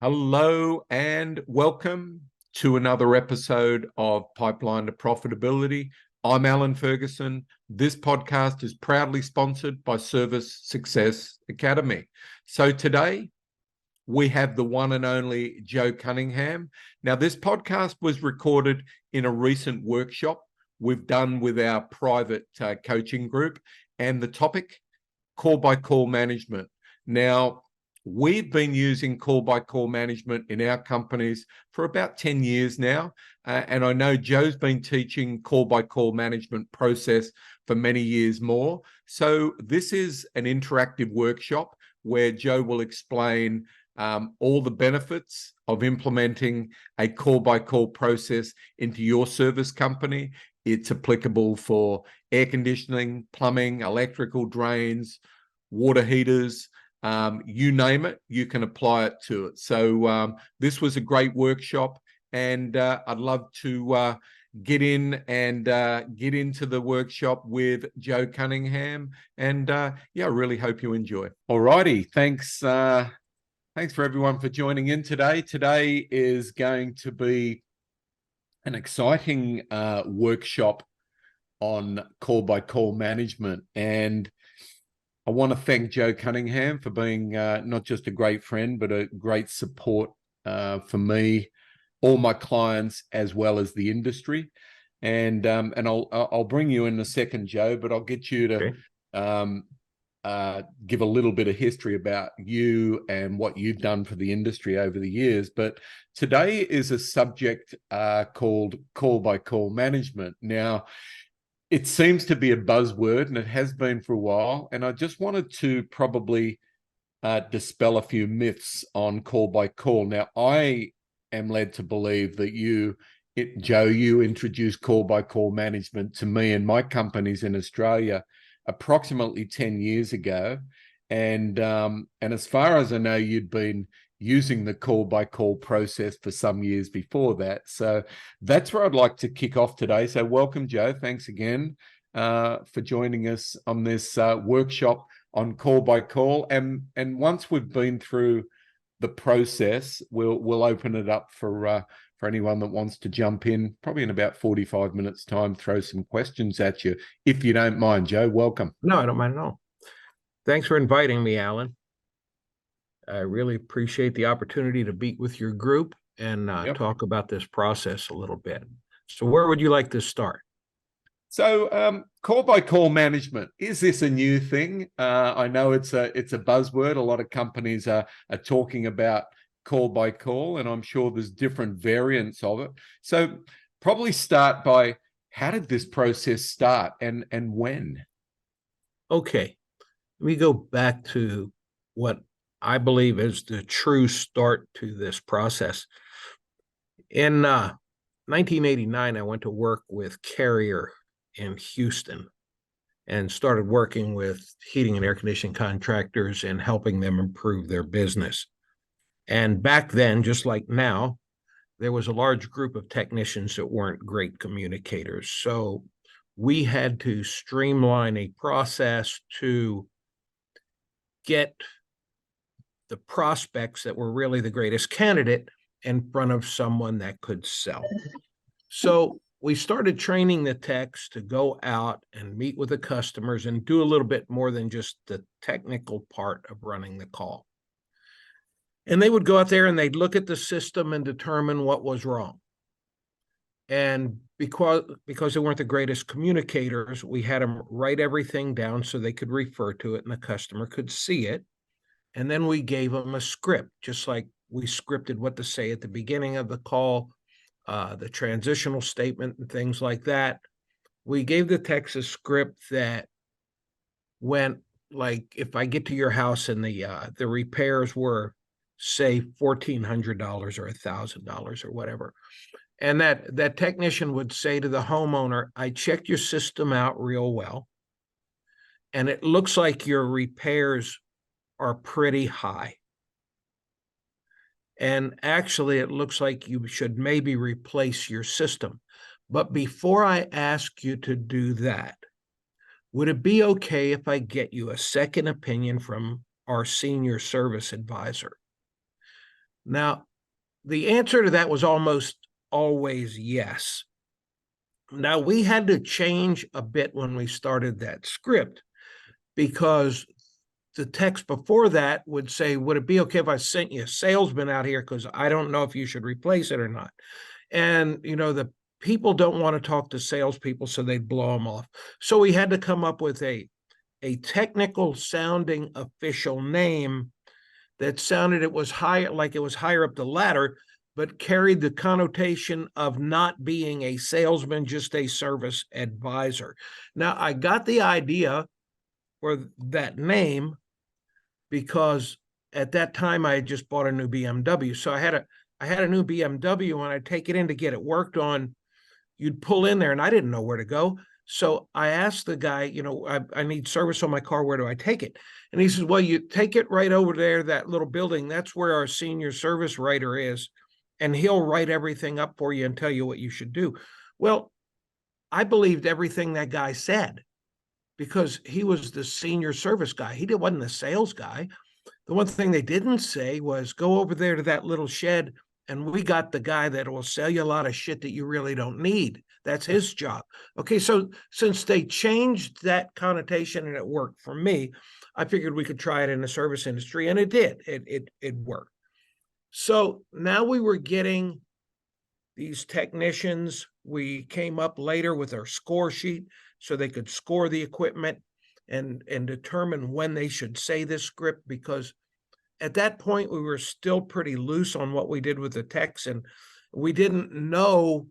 Hello and welcome to another episode of Pipeline to Profitability. I'm Alan Ferguson. This podcast is proudly sponsored by Service Success Academy. So today we have the one and only Joe Cunningham. Now, this podcast was recorded in a recent workshop we've done with our private coaching group, and the topic, call-by-call management. Now, we've been using call-by-call management in our companies for about 10 years now. And I know Joe's been teaching call-by-call management process for many years more. So this is an interactive workshop where Joe will explain all the benefits of implementing a call-by-call process into your service company. It's applicable for air conditioning, plumbing, electrical drains, water heaters, you name it, you can apply it to it. So this was a great workshop, and I'd love to get in and get into the workshop with Joe Cunningham. And I really hope you enjoy. All righty, thanks. Thanks for everyone for joining in today. Today is going to be an exciting workshop on call-by-call management. And I want to thank Joe Cunningham for being not just a great friend, but a great support for me, all my clients, as well as the industry. And I'll bring you in a second, Joe, but I'll get you to give a little bit of history about you and what you've done for the industry over the years. But today is a subject called call-by-call management. Now, it seems to be a buzzword, and it has been for a while. And I just wanted to probably dispel a few myths on call-by-call. Now, I am led to believe that Joe, you introduced call-by-call management to me and my companies in Australia approximately 10 years ago. And as far as I know, you'd been using the call-by-call process for some years before that. So that's where I'd like to kick off today. So welcome, Joe. Thanks again for joining us on this workshop on call-by-call. And once we've been through the process, we'll open it up for anyone that wants to jump in, probably in about 45 minutes time, throw some questions at you, if you don't mind, Joe. Welcome. No, I don't mind at all. Thanks for inviting me, Alan. I really appreciate the opportunity to be with your group and talk about this process a little bit. So where would you like to start? So call-by-call management, is this a new thing? I know it's a buzzword. A lot of companies are talking about call-by-call, and I'm sure there's different variants of it. So probably start by, how did this process start and when? Okay, let me go back to what I believe is the true start to this process. In 1989, I went to work with Carrier in Houston and started working with heating and air conditioning contractors and helping them improve their business. And back then, just like now, there was a large group of technicians that weren't great communicators. So we had to streamline a process to get the prospects that were really the greatest candidate in front of someone that could sell. So we started training the techs to go out and meet with the customers and do a little bit more than just the technical part of running the call. And they would go out there and they'd look at the system and determine what was wrong. And because they weren't the greatest communicators, we had them write everything down so they could refer to it and the customer could see it. And then we gave them a script, just like we scripted what to say at the beginning of the call, the transitional statement and things like that. We gave the techs a script that went like, if I get to your house and the repairs were, say, $1,400 or $1,000 or whatever, and that technician would say to the homeowner, I checked your system out real well, and it looks like your repairs are pretty high. And actually, it looks like you should maybe replace your system. But before I ask you to do that, would it be okay if I get you a second opinion from our senior service advisor? Now, the answer to that was almost always yes. Now, we had to change a bit when we started that script because the text before that would say, would it be okay if I sent you a salesman out here? Because I don't know if you should replace it or not. And, the people don't want to talk to salespeople, so they'd blow them off. So we had to come up with a technical sounding official name that sounded it was higher, like it was higher up the ladder, but carried the connotation of not being a salesman, just a service advisor. Now, I got the idea for that name because at that time I had just bought a new BMW. So I had a new BMW, and I'd take it in to get it worked on. You'd pull in there, and I didn't know where to go. So I asked the guy, I need service on my car. Where do I take it? And he says, well, you take it right over there, that little building. That's where our senior service writer is. And he'll write everything up for you and tell you what you should do. Well, I believed everything that guy said because he was the senior service guy. He wasn't the sales guy. The one thing they didn't say was go over there to that little shed, and we got the guy that will sell you a lot of shit that you really don't need. That's his job. Okay, so since they changed that connotation and it worked for me, I figured we could try it in the service industry, and it did. It worked. So now we were getting these technicians. We came up later with our score sheet so they could score the equipment and determine when they should say this script, because at that point we were still pretty loose on what we did with the techs, and we didn't know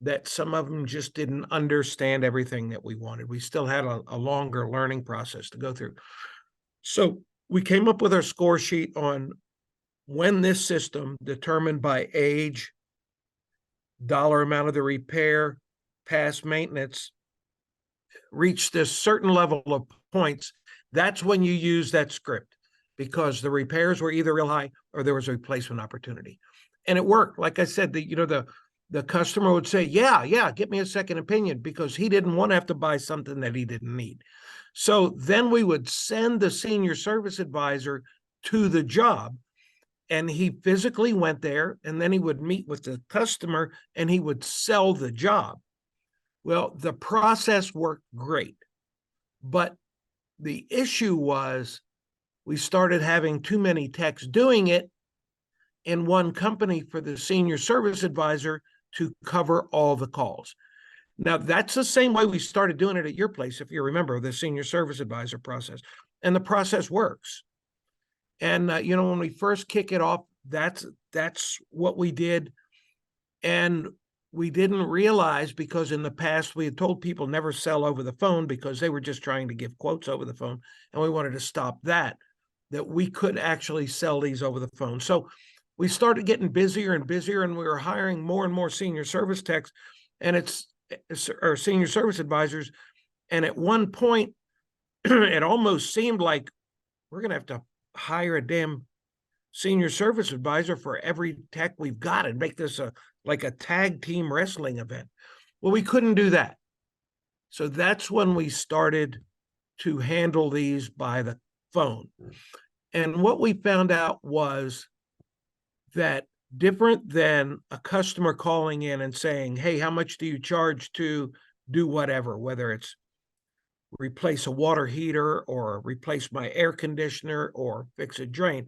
that some of them just didn't understand everything that we wanted. We still had a longer learning process to go through. So we came up with our score sheet on when this system, determined by age, dollar amount of the repair, past maintenance, reached this certain level of points. That's when you use that script, because the repairs were either real high or there was a replacement opportunity. And it worked. Like I said, the customer would say, yeah, get me a second opinion, because he didn't want to have to buy something that he didn't need. So then we would send the senior service advisor to the job, and he physically went there, and then he would meet with the customer and he would sell the job. Well, the process worked great, but the issue was we started having too many techs doing it in one company for the senior service advisor to cover all the calls. Now, that's the same way we started doing it at your place, if you remember, the senior service advisor process. And the process works. And, when we first kick it off, that's what we did. And we didn't realize, because in the past we had told people never sell over the phone because they were just trying to give quotes over the phone. And we wanted to stop that we could actually sell these over the phone. So we started getting busier and busier, and we were hiring more and more senior service techs or senior service advisors. And at one point, it almost seemed like we're going to have to hire a damn senior service advisor for every tech we've got and make this like a tag team wrestling event. Well, we couldn't do that. So that's when we started to handle these by the phone. And what we found out was that, different than a customer calling in and saying, hey, how much do you charge to do whatever, whether it's replace a water heater or replace my air conditioner or fix a drain,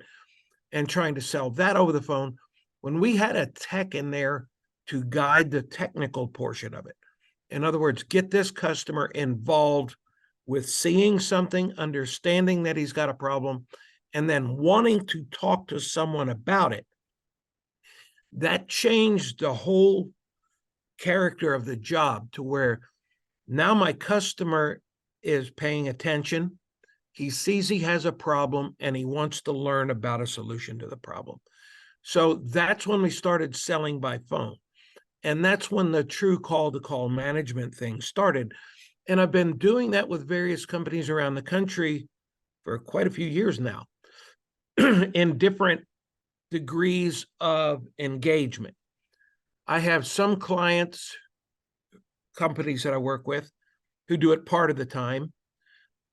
and trying to sell that over the phone, when we had a tech in there to guide the technical portion of it. In other words, get this customer involved with seeing something, understanding that he's got a problem, and then wanting to talk to someone about it. That changed the whole character of the job, to where now my customer is paying attention. He sees he has a problem and he wants to learn about a solution to the problem. So that's when we started selling by phone. And that's when the true call-to-call management thing started. And I've been doing that with various companies around the country for quite a few years now in different degrees of engagement. I have some clients, companies that I work with, who do it part of the time.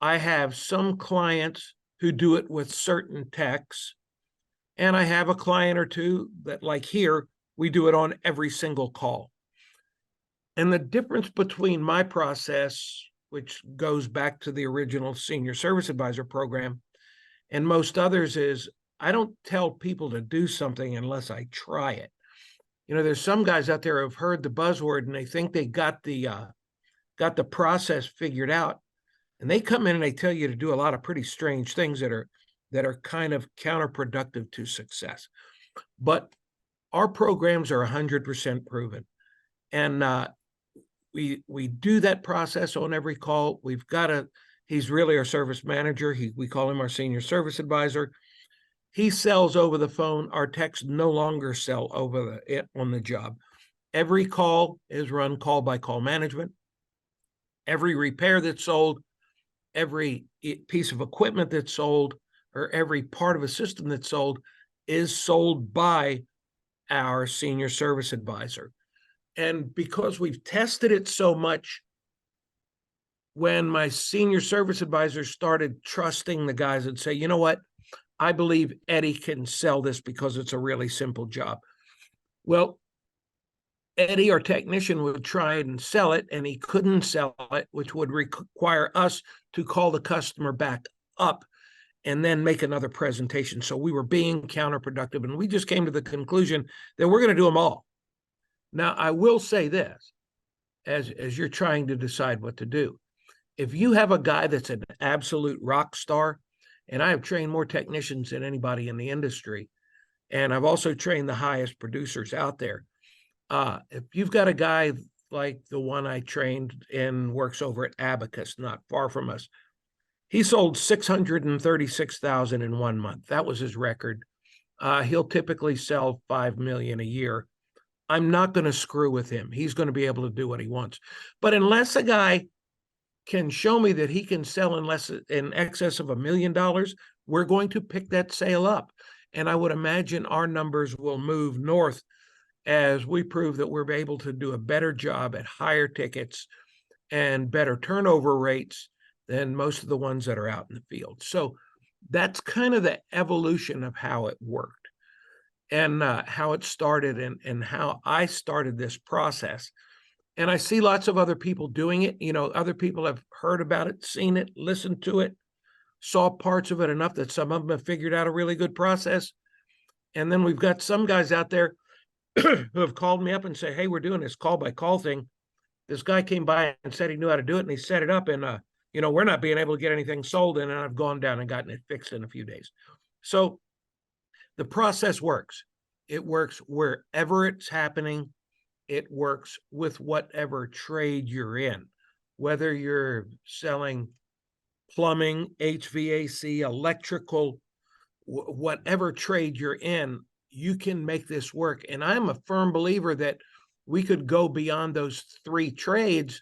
I have some clients who do it with certain techs. And I have a client or two that, like here, we do it on every single call. And the difference between my process, which goes back to the original senior service advisor program, and most others is I don't tell people to do something unless I try it. There's some guys out there who have heard the buzzword and they think they got the process figured out, and they come in and they tell you to do a lot of pretty strange things that are kind of counterproductive to success. But our programs are 100% proven, and we do that process on every call. He's really our service manager. We call him our senior service advisor. He sells over the phone. Our techs no longer sell on the job. Every call is run call by call management. Every repair that's sold, every piece of equipment that's sold, or every part of a system that's sold is sold by our senior service advisor. And because we've tested it so much, when my senior service advisor started trusting the guys and say, you know what, I believe Eddie can sell this because it's a really simple job. Well, Eddie, our technician, would try and sell it, and he couldn't sell it, which would require us to call the customer back up and then make another presentation. So we were being counterproductive, and we just came to the conclusion that we're going to do them all. Now, I will say this, as you're trying to decide what to do. If you have a guy that's an absolute rock star, and I have trained more technicians than anybody in the industry, and I've also trained the highest producers out there. If you've got a guy like the one I trained and works over at Abacus, not far from us, he sold 636,000 in 1 month. That was his record. He'll typically sell 5 million a year. I'm not going to screw with him. He's going to be able to do what he wants. But unless a guy can show me that he can sell in excess of $1 million, we're going to pick that sale up. And I would imagine our numbers will move north as we prove that we're able to do a better job at higher tickets and better turnover rates than most of the ones that are out in the field. So that's kind of the evolution of how it worked and how it started and how I started this process. And I see lots of other people doing it. Other people have heard about it, seen it, listened to it, saw parts of it enough that some of them have figured out a really good process. And then we've got some guys out there who have called me up and say, hey, we're doing this call by call thing. This guy came by and said he knew how to do it, and he set it up, and we're not being able to get anything sold, and I've gone down and gotten it fixed in a few days. So the process works. It works wherever it's happening. It works with whatever trade you're in, whether you're selling plumbing, HVAC, electrical, whatever trade you're in, you can make this work. And I'm a firm believer that we could go beyond those 3 trades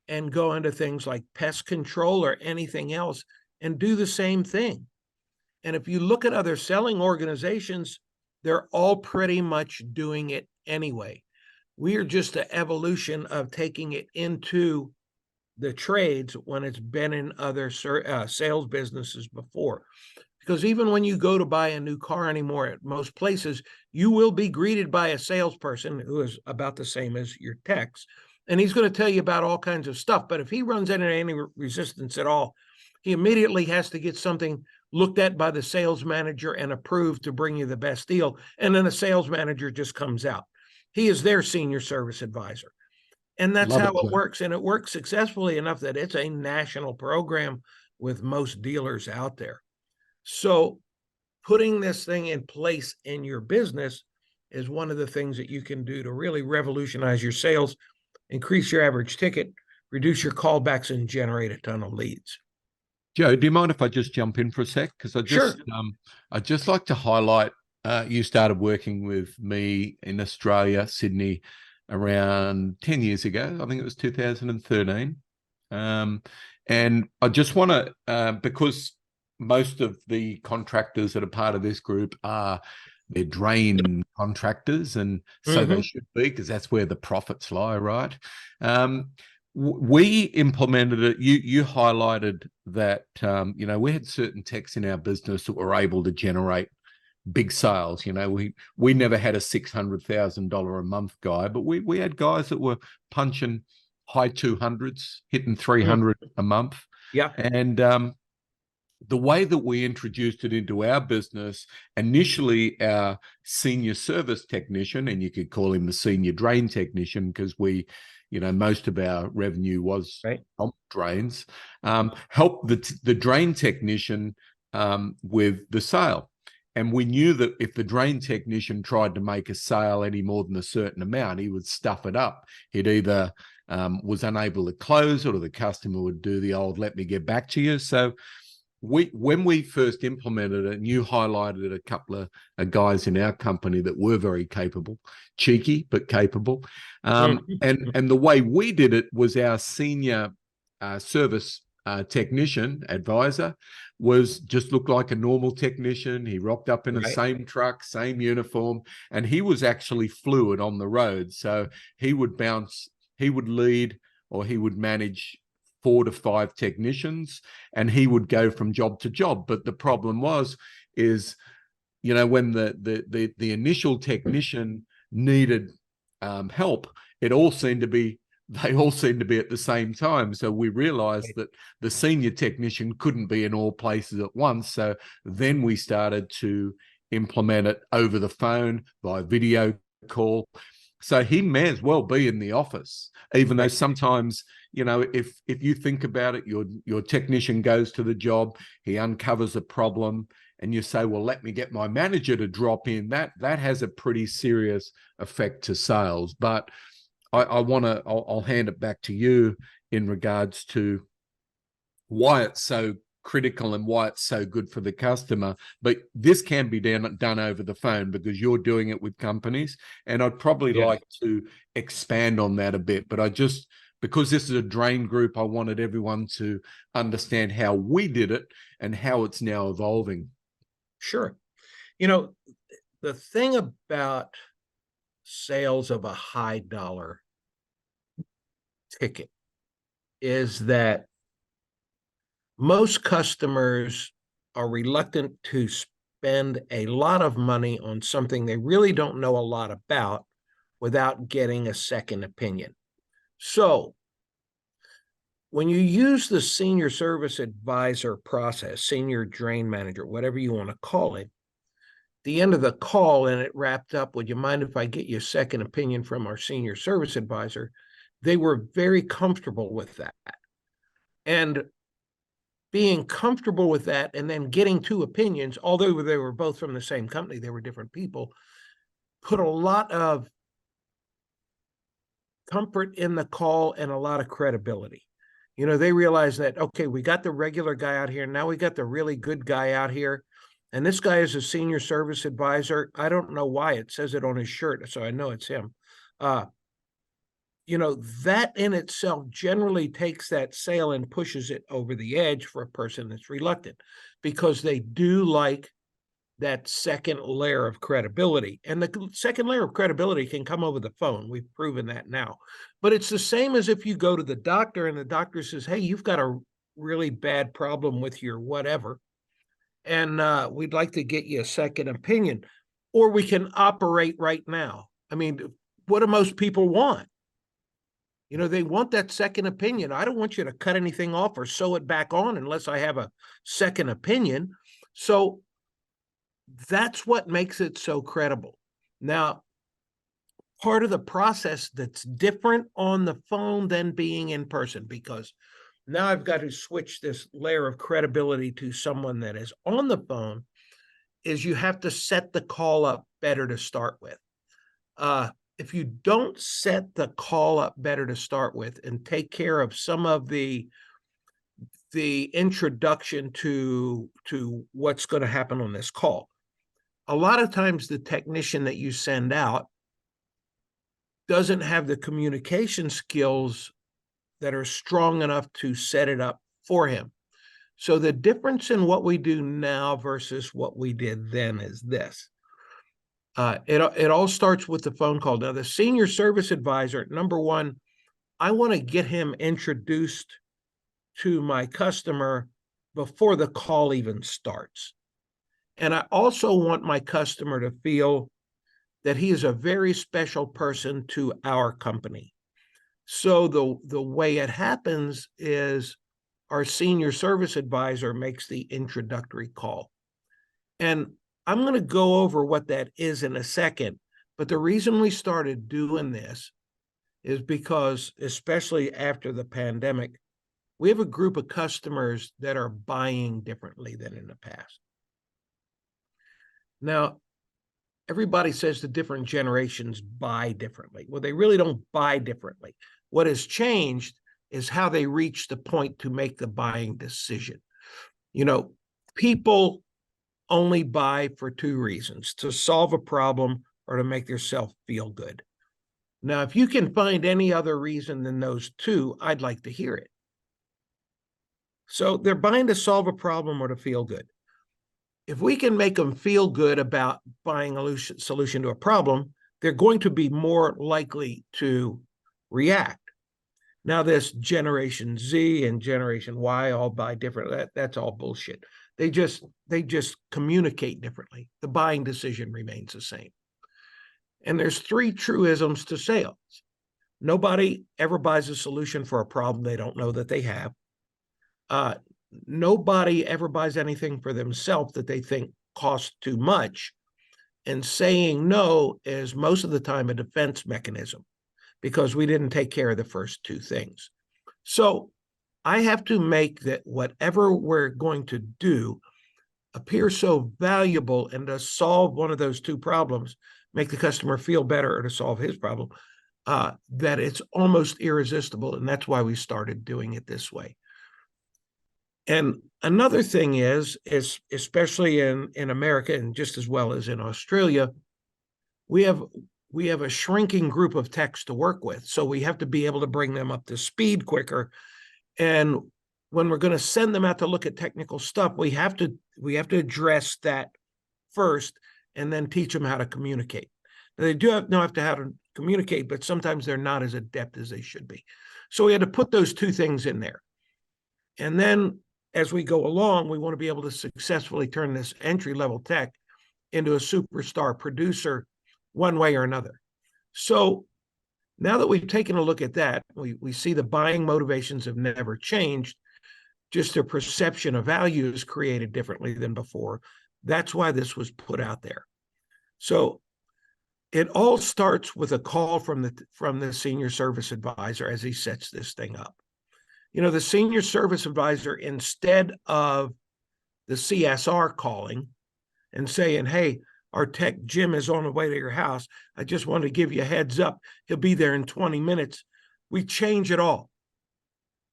and go into things like pest control or anything else and do the same thing. And if you look at other selling organizations, they're all pretty much doing it anyway. We are just an evolution of taking it into the trades when it's been in other sales businesses before. Because even when you go to buy a new car anymore at most places, you will be greeted by a salesperson who is about the same as your techs. And he's going to tell you about all kinds of stuff. But if he runs into any resistance at all, he immediately has to get something looked at by the sales manager and approved to bring you the best deal. And then the sales manager just comes out. He is their senior service advisor. And that's how it works. And it works successfully enough that it's a national program with most dealers out there. So putting this thing in place in your business is one of the things that you can do to really revolutionize your sales, increase your average ticket, reduce your callbacks, and generate a ton of leads. Joe, do you mind if I just jump in for a sec? Because I'd just like to highlight, you started working with me in Australia, Sydney, around 10 years ago. I think it was 2013. And I just want to, because most of the contractors that are part of this group they're drain contractors, and so they should be, because that's where the profits lie, right? We implemented it. You highlighted that we had certain techs in our business that were able to generate big sales. We never had a $600,000 a month guy, but we had guys that were punching high 200s, hitting 300 a month. Yeah. And the way that we introduced it into our business, initially our senior service technician, and you could call him the senior drain technician because most of our revenue was on drains, helped the drain technician with the sale. And we knew that if the drain technician tried to make a sale any more than a certain amount, he would stuff it up. He'd either was unable to close it, or the customer would do the old, let me get back to you. So when we first implemented it, and you highlighted a couple of guys in our company that were very capable, cheeky, but capable. And the way we did it was our senior service technician advisor was just looked like a normal technician. He rocked up in the same truck, same uniform, and he was actually fluid on the road. So he would lead, or he would manage 4 to 5 technicians, and he would go from job to job. But the problem is when the initial technician needed help, they all seemed to be at the same time. So we realized that the senior technician couldn't be in all places at once. So then we started to implement it over the phone, by video call. So he may as well be in the office, even though sometimes, if you think about it, your technician goes to the job, he uncovers a problem, and you say, well, let me get my manager to drop in. That has a pretty serious effect to sales. But I'll hand it back to you in regards to why it's so critical and why it's so good for the customer. But this can be done over the phone because you're doing it with companies. And I'd probably like to expand on that a bit. But because this is a drain group, I wanted everyone to understand how we did it and how it's now evolving. Sure. The thing about sales of a high dollar ticket is that most customers are reluctant to spend a lot of money on something they really don't know a lot about without getting a second opinion. So when you use the senior service advisor process, senior drain manager, whatever you want to call it, the end of the call, and it wrapped up, would you mind if I get you a second opinion from our senior service advisor? They were very comfortable with that. And being comfortable with that and then getting 2 opinions, although they were both from the same company, they were different people, put a lot of comfort in the call and a lot of credibility. They realized that, okay, we got the regular guy out here. Now we got the really good guy out here. And this guy is a senior service advisor. I don't know why it says it on his shirt, so I know it's him. That in itself generally takes that sale and pushes it over the edge for a person that's reluctant, because they do like that second layer of credibility. And the second layer of credibility can come over the phone. We've proven that now. But it's the same as if you go to the doctor and the doctor says, hey, you've got a really bad problem with your whatever, and we'd like to get you a second opinion, or we can operate right now. I mean, what do most people want? They want that second opinion. I don't want you to cut anything off or sew it back on unless I have a second opinion. So that's what makes it so credible. Now, part of the process that's different on the phone than being in person, because now I've got to switch this layer of credibility to someone that is on the phone, is you have to set the call up better to start with. If you don't set the call up better to start with and take care of some of the introduction to what's going to happen on this call, a lot of times the technician that you send out doesn't have the communication skills that are strong enough to set it up for him. So the difference in what we do now versus what we did then is this. It all starts with the phone call. Now, the senior service advisor, number one, I want to get him introduced to my customer before the call even starts. And I also want my customer to feel that he is a very special person to our company. So the way it happens is our senior service advisor makes the introductory call. And I'm going to go over what that is in a second. But the reason we started doing this is because, especially after the pandemic, we have a group of customers that are buying differently than in the past. Now, everybody says the different generations buy differently. Well, they really don't buy differently. What has changed is how they reach the point to make the buying decision. You know, people only buy for two reasons: to solve a problem or to make themselves feel good. Now, if you can find any other reason than those two, I'd like to hear it. So they're buying to solve a problem or to feel good. If we can make them feel good about buying a solution to a problem, they're going to be more likely to react. Now, this Generation Z and Generation Y all buy different. That's all bullshit. They just communicate differently. The buying decision remains the same. And there's three truisms to sales. Nobody ever buys a solution for a problem they don't know that they have. Nobody ever buys anything for themselves that they think costs too much. And saying no is most of the time a defense mechanism because we didn't take care of the first two things. So I have to make that whatever we're going to do appear so valuable and to solve one of those two problems, make the customer feel better or to solve his problem, that it's almost irresistible. And that's why we started doing it this way. And another thing is especially in America and just as well as in Australia, we have a shrinking group of techs to work with. So we have to be able to bring them up to speed quicker. And when we're going to send them out to look at technical stuff, we have to address that first and then teach them how to communicate. Now, they do have to how to communicate, but sometimes they're not as adept as they should be. So we had to put those two things in there. And then as we go along, we want to be able to successfully turn this entry-level tech into a superstar producer one way or another. So now that we've taken a look at that, we see the buying motivations have never changed, just their perception of value is created differently than before. That's why this was put out there. So it all starts with a call from the senior service advisor as he sets this thing up. You know, the senior service advisor, instead of the CSR calling and saying, hey, our tech Jim is on the way to your house, I just wanted to give you a heads up, he'll be there in 20 minutes. We change it all.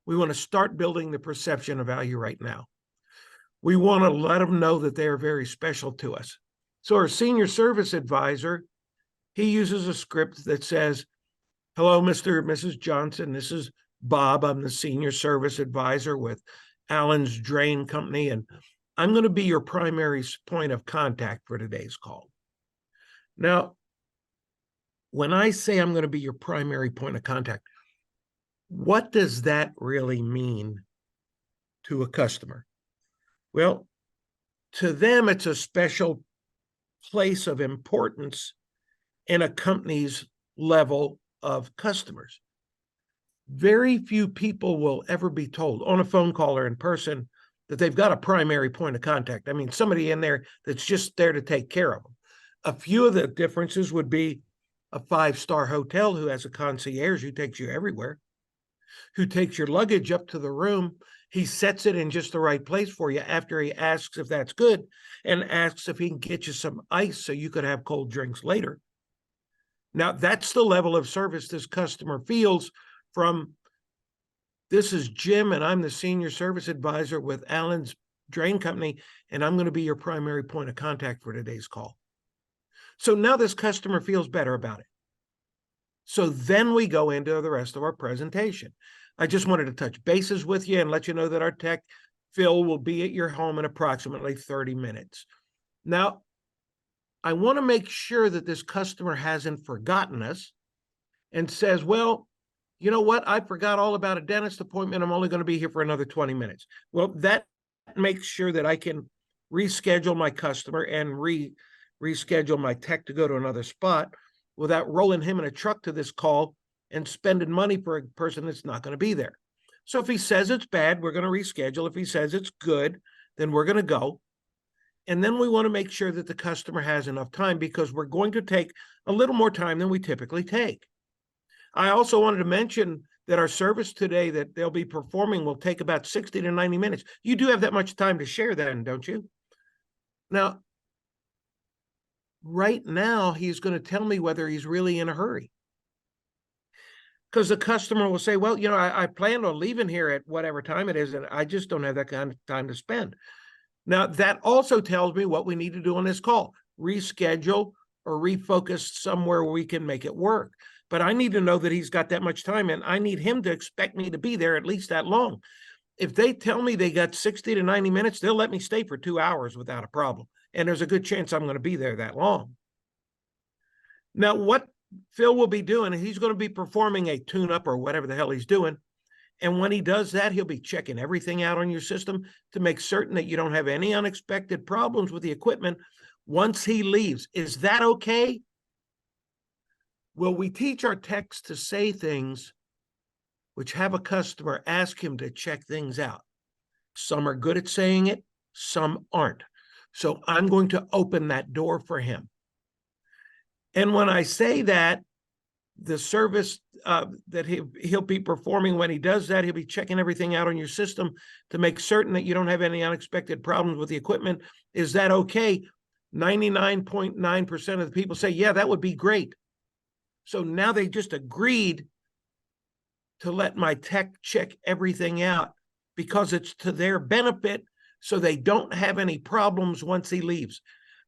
We want to start building the perception of value right now. We want to let them know that they are very special to us. So our senior service advisor, he uses a script that says, hello, Mr. and Mrs. Johnson, this is Bob. I'm the senior service advisor with Allen's Drain Company, and I'm going to be your primary point of contact for today's call. Now, when I say I'm going to be your primary point of contact, what does that really mean to a customer? Well, to them, it's a special place of importance in a company's level of customers. Very few people will ever be told on a phone call or in person that they've got a primary point of contact. I mean, somebody in there that's just there to take care of them. A few of the differences would be a 5-star hotel who has a concierge who takes you everywhere, who takes your luggage up to the room. He sets it in just the right place for you after he asks if that's good and asks if he can get you some ice so you could have cold drinks later. Now, that's the level of service this customer feels from, this is Jim, and I'm the senior service advisor with Allen's Drain Company, and I'm going to be your primary point of contact for today's call. So now this customer feels better about it. So then we go into the rest of our presentation. I just wanted to touch bases with you and let you know that our tech, Phil, will be at your home in approximately 30 minutes. Now, I want to make sure that this customer hasn't forgotten us and says, well, you know what? I forgot all about a dentist appointment. I'm only going to be here for another 20 minutes. Well, that makes sure that I can reschedule my customer and reschedule my tech to go to another spot without rolling him in a truck to this call and spending money for a person that's not going to be there. So if he says it's bad, we're going to reschedule. If he says it's good, then we're going to go. And then we want to make sure that the customer has enough time, because we're going to take a little more time than we typically take. I also wanted to mention that our service today that they'll be performing will take about 60 to 90 minutes. You do have that much time to share then, don't you? Now, right now, he's going to tell me whether he's really in a hurry. Because the customer will say, well, I planned on leaving here at whatever time it is, and I just don't have that kind of time to spend. Now, that also tells me what we need to do on this call: reschedule or refocus somewhere where we can make it work. But I need to know that he's got that much time, and I need him to expect me to be there at least that long. If they tell me they got 60 to 90 minutes, they'll let me stay for 2 hours without a problem. And there's a good chance I'm going to be there that long. Now, what Phil will be doing, he's going to be performing a tune-up or whatever the hell he's doing. And when he does that, he'll be checking everything out on your system to make certain that you don't have any unexpected problems with the equipment once he leaves. Is that okay? Well, we teach our techs to say things which have a customer ask him to check things out. Some are good at saying it, some aren't. So I'm going to open that door for him. And when I say that, the service that he'll be performing, when he does that, he'll be checking everything out on your system to make certain that you don't have any unexpected problems with the equipment. Is that okay? 99.9% of the people say, yeah, that would be great. So now they just agreed to let my tech check everything out because it's to their benefit, so they don't have any problems once he leaves.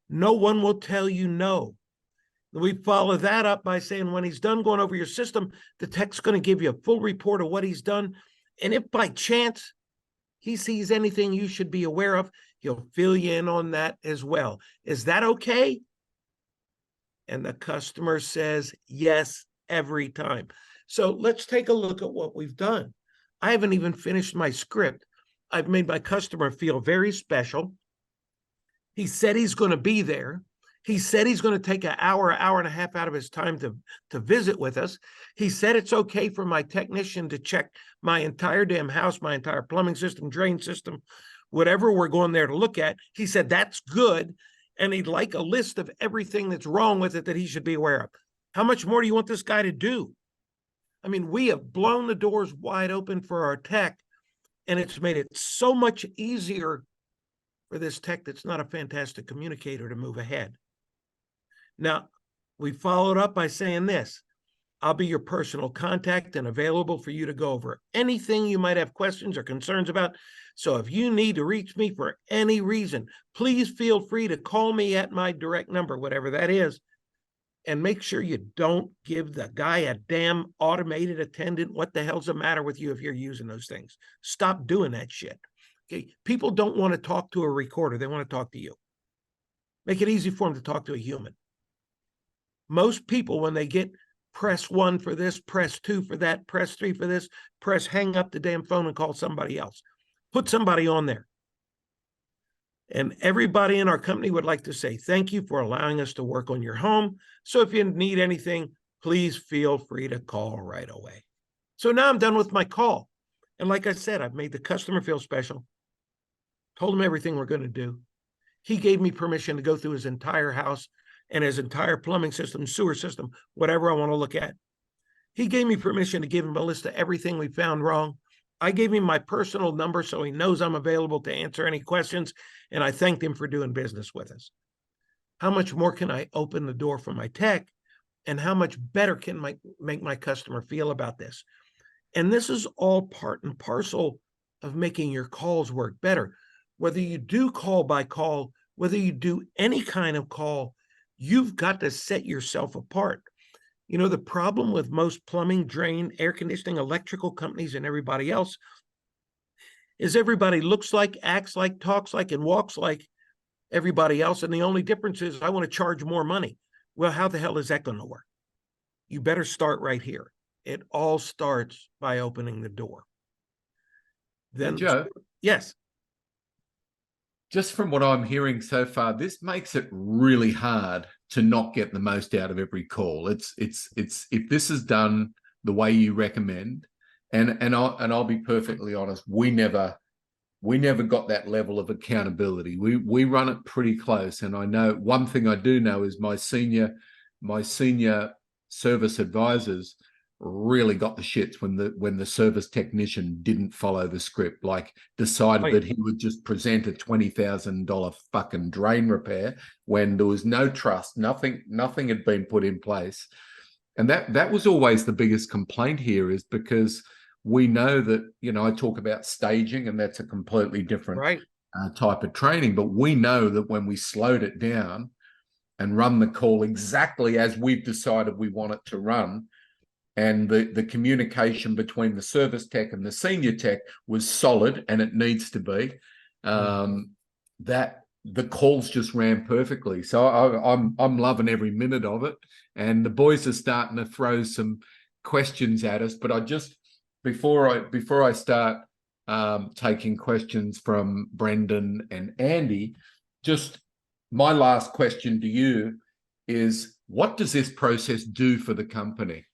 No one will tell you no. We follow that up by saying, when he's done going over your system, the tech's going to give you a full report of what he's done. And if by chance he sees anything you should be aware of, he'll fill you in on that as well. Is that okay? And the customer says yes every time. So let's take a look at what we've done. I haven't even finished my script. I've made my customer feel very special. He said he's going to be there. He said he's going to take an hour and a half out of his time to visit with us. He said it's okay for my technician to check my entire damn house, my entire plumbing system, drain system, whatever we're going there to look at. He said that's good, and he'd like a list of everything that's wrong with it that he should be aware of. How much more do you want this guy to do? I mean, we have blown the doors wide open for our tech, and it's made it so much easier for this tech that's not a fantastic communicator to move ahead. Now, we followed up by saying this: I'll be your personal contact and available for you to go over anything you might have questions or concerns about. So if you need to reach me for any reason, please feel free to call me at my direct number, whatever that is. And make sure you don't give the guy a damn automated attendant. What the hell's the matter with you if you're using those things? Stop doing that shit. Okay, people don't want to talk to a recorder. They want to talk to you. Make it easy for them to talk to a human. Most people, when they get press 1 for this, press 2 for that, press 3 for this, press hang up the damn phone and call somebody else. Put somebody on there. And everybody in our company would like to say thank you for allowing us to work on your home. So if you need anything, please feel free to call right away. So now I'm done with my call. And like I said, I've made the customer feel special, told him everything we're going to do. He gave me permission to go through his entire house and his entire plumbing system, sewer system, whatever I want to look at. He gave me permission to give him a list of everything we found wrong. I gave him my personal number so he knows I'm available to answer any questions, and I thanked him for doing business with us. How much more can I open the door for my tech, and how much better can make my customer feel about this? And this is all part and parcel of making your calls work better. Whether you do call by call, whether you do any kind of call, you've got to set yourself apart. You know, the problem with most plumbing, drain, air conditioning, electrical companies, and everybody else is everybody looks like, acts like, talks like, and walks like everybody else. And the only difference is I want to charge more money. Well, how the hell is that going to work? You better start right here. It all starts by opening the door. Then, hey, Joe. Yes. just from what I'm hearing so far, this makes it really hard to not get the most out of every call. It's if this is done the way you recommend, and I'll be perfectly honest, we never got that level of accountability. We run it pretty close, and I know one thing I do know is my senior service advisors really got the shits when the service technician didn't follow the script, like decided that he would just present a $20,000 fucking drain repair when there was no trust, nothing had been put in place. And that was always the biggest complaint here, is because we know that, I talk about staging, and that's a completely different type of training, but we know that when we slowed it down and run the call exactly as we've decided we want it to run, and the communication between the service tech and the senior tech was solid, and it needs to be, that the calls just ran perfectly. So I'm loving every minute of it, and the boys are starting to throw some questions at us. But I just before I start taking questions from Brendan and Andy, just my last question to you is, what does this process do for the company?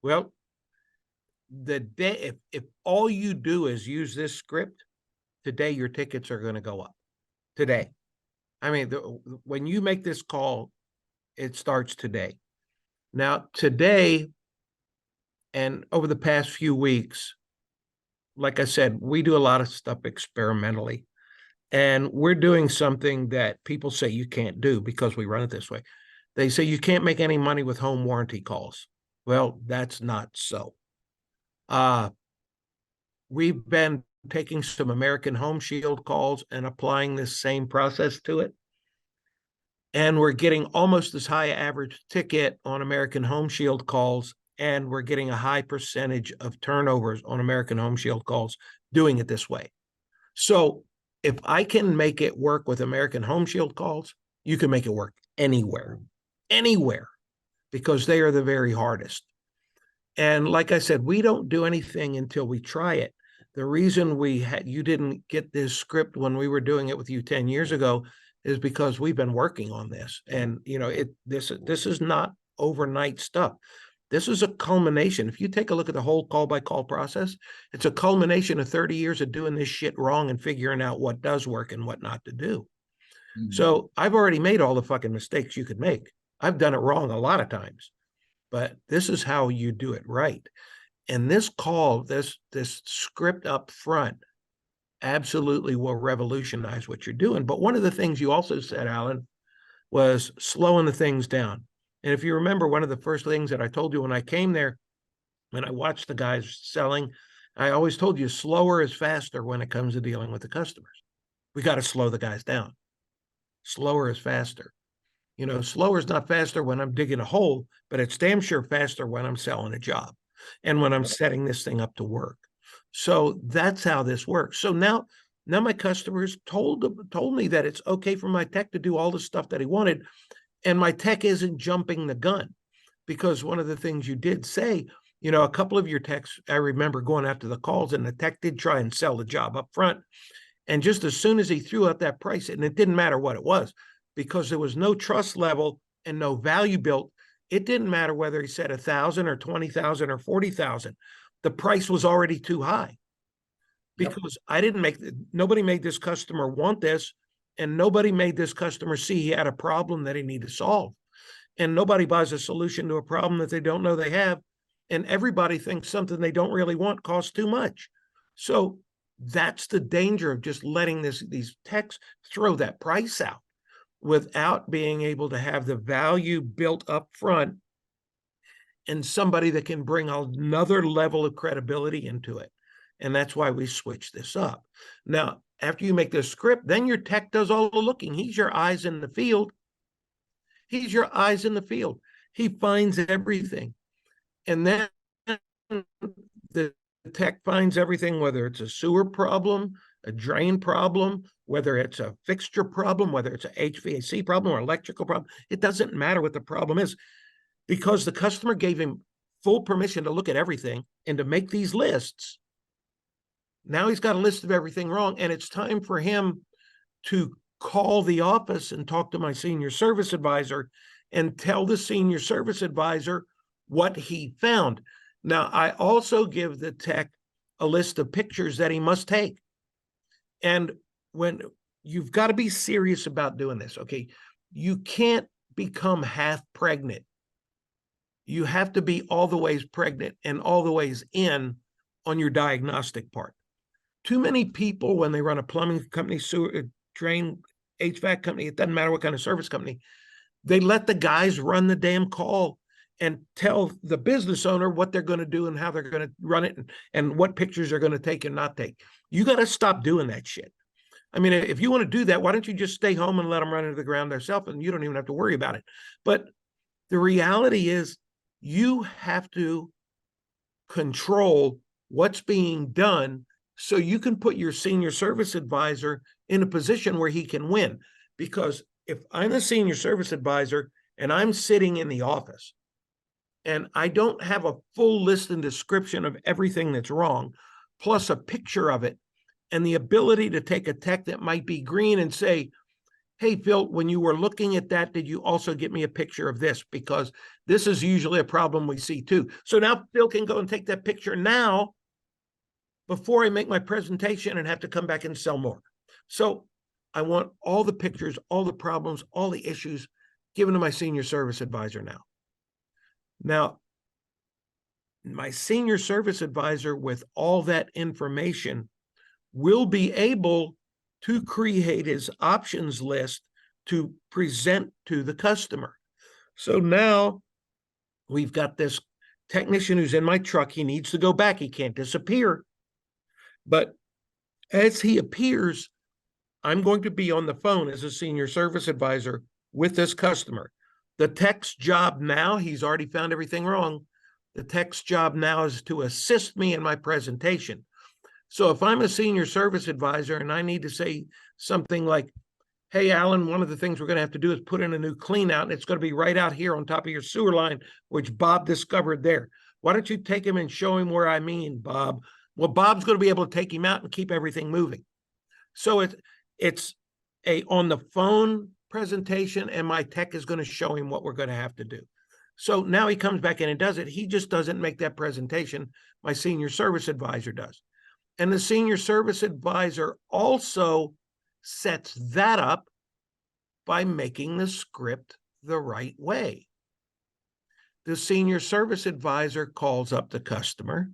Well, the day if all you do is use this script, today your tickets are going to go up. Today. I mean, when you make this call, it starts today. Now, today and over the past few weeks, like I said, we do a lot of stuff experimentally, and we're doing something that people say you can't do because we run it this way. They say you can't make any money with home warranty calls. Well, that's not so. We've been taking some American Home Shield calls and applying this same process to it. And we're getting almost as high average ticket on American Home Shield calls, and we're getting a high percentage of turnovers on American Home Shield calls doing it this way. So if I can make it work with American Home Shield calls, you can make it work anywhere, because they are the very hardest. And like I said, we don't do anything until we try it. The reason you didn't get this script when we were doing it with you 10 years ago is because we've been working on this. And this is not overnight stuff. This is a culmination. If you take a look at the whole call by call process, it's a culmination of 30 years of doing this shit wrong and figuring out what does work and what not to do. Mm-hmm. So I've already made all the fucking mistakes you could make. I've done it wrong a lot of times, but this is how you do it right. And this call, this script up front, absolutely will revolutionize what you're doing. But one of the things you also said, Alan, was slowing the things down. And if you remember, one of the first things that I told you when I came there, when I watched the guys selling, I always told you slower is faster when it comes to dealing with the customers. We got to slow the guys down. Slower is faster. Slower is not faster when I'm digging a hole, but it's damn sure faster when I'm selling a job and when I'm setting this thing up to work. So that's how this works. So now my customers told me that it's okay for my tech to do all the stuff that he wanted, and my tech isn't jumping the gun. Because one of the things you did say, a couple of your techs, I remember going after the calls, and the tech did try and sell the job up front. And just as soon as he threw out that price, and it didn't matter what it was, because there was no trust level and no value built, it didn't matter whether he said 1,000 or 20,000 or 40,000. The price was already too high, because nobody made this customer want this, and nobody made this customer see he had a problem that he needed to solve. And nobody buys a solution to a problem that they don't know they have. And everybody thinks something they don't really want costs too much. So that's the danger of just letting these techs throw that price out without being able to have the value built up front and somebody that can bring another level of credibility into it. And that's why we switch this up. Now, after you make the script, then your tech does all the looking. He's your eyes in the field. He's your eyes in the field. He finds everything. And then the tech finds everything, whether it's a sewer problem, a drain problem, whether it's a fixture problem, whether it's a HVAC problem or electrical problem. It doesn't matter what the problem is, because the customer gave him full permission to look at everything and to make these lists. Now he's got a list of everything wrong, and it's time for him to call the office and talk to my senior service advisor and tell the senior service advisor what he found. Now, I also give the tech a list of pictures that he must take. And when you've got to be serious about doing this, okay, you can't become half pregnant. You have to be all the ways pregnant and all the ways in on your diagnostic part. Too many people, when they run a plumbing company, sewer, drain, HVAC company, it doesn't matter what kind of service company, they let the guys run the damn call and tell the business owner what they're going to do and how they're going to run it and what pictures they're going to take and not take. You got to stop doing that shit. I mean, if you want to do that, why don't you just stay home and let them run into the ground themselves and you don't even have to worry about it. But the reality is you have to control what's being done so you can put your senior service advisor in a position where he can win. Because if I'm a senior service advisor and I'm sitting in the office and I don't have a full list and description of everything that's wrong, plus a picture of it, and the ability to take a tech that might be green and say, hey, Phil, when you were looking at that, did you also get me a picture of this? Because this is usually a problem we see too. So now Phil can go and take that picture now before I make my presentation and have to come back and sell more. So I want all the pictures, all the problems, all the issues given to my senior service advisor now. Now, my senior service advisor with all that information will be able to create his options list to present to the customer. So now we've got this technician who's in my truck. He needs to go back. He can't disappear. But as he appears, I'm going to be on the phone as a senior service advisor with this customer. The tech's job now, he's already found everything wrong. The tech's job now is to assist me in my presentation. So if I'm a senior service advisor and I need to say something like, hey, Alan, one of the things we're going to have to do is put in a new clean out, and it's going to be right out here on top of your sewer line, which Bob discovered there. Why don't you take him and show him where I mean, Bob? Well, Bob's going to be able to take him out and keep everything moving. So it's a on the phone presentation, and my tech is going to show him what we're going to have to do. So now he comes back in and does it. He just doesn't make that presentation. My senior service advisor does. And the senior service advisor also sets that up by making the script the right way. The senior service advisor calls up the customer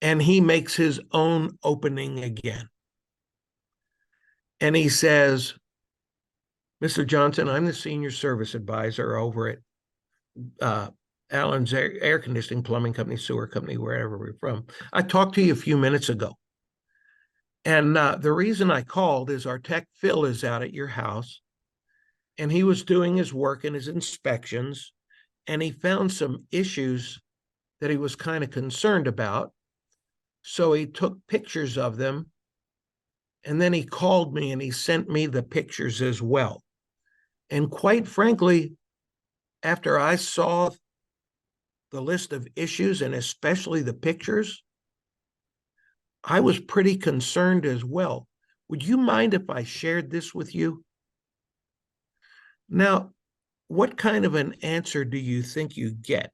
and he makes his own opening again. And he says, Mr. Johnson, I'm the senior service advisor over at Allen's air conditioning, plumbing company, sewer company, wherever we're from. I talked to you a few minutes ago. And the reason I called is our tech Phil is out at your house and he was doing his work and his inspections and he found some issues that he was kind of concerned about. So he took pictures of them and then he called me and he sent me the pictures as well. And quite frankly, after I saw the list of issues and especially the pictures, I was pretty concerned as well. Would you mind if I shared this with you? Now, what kind of an answer do you think you get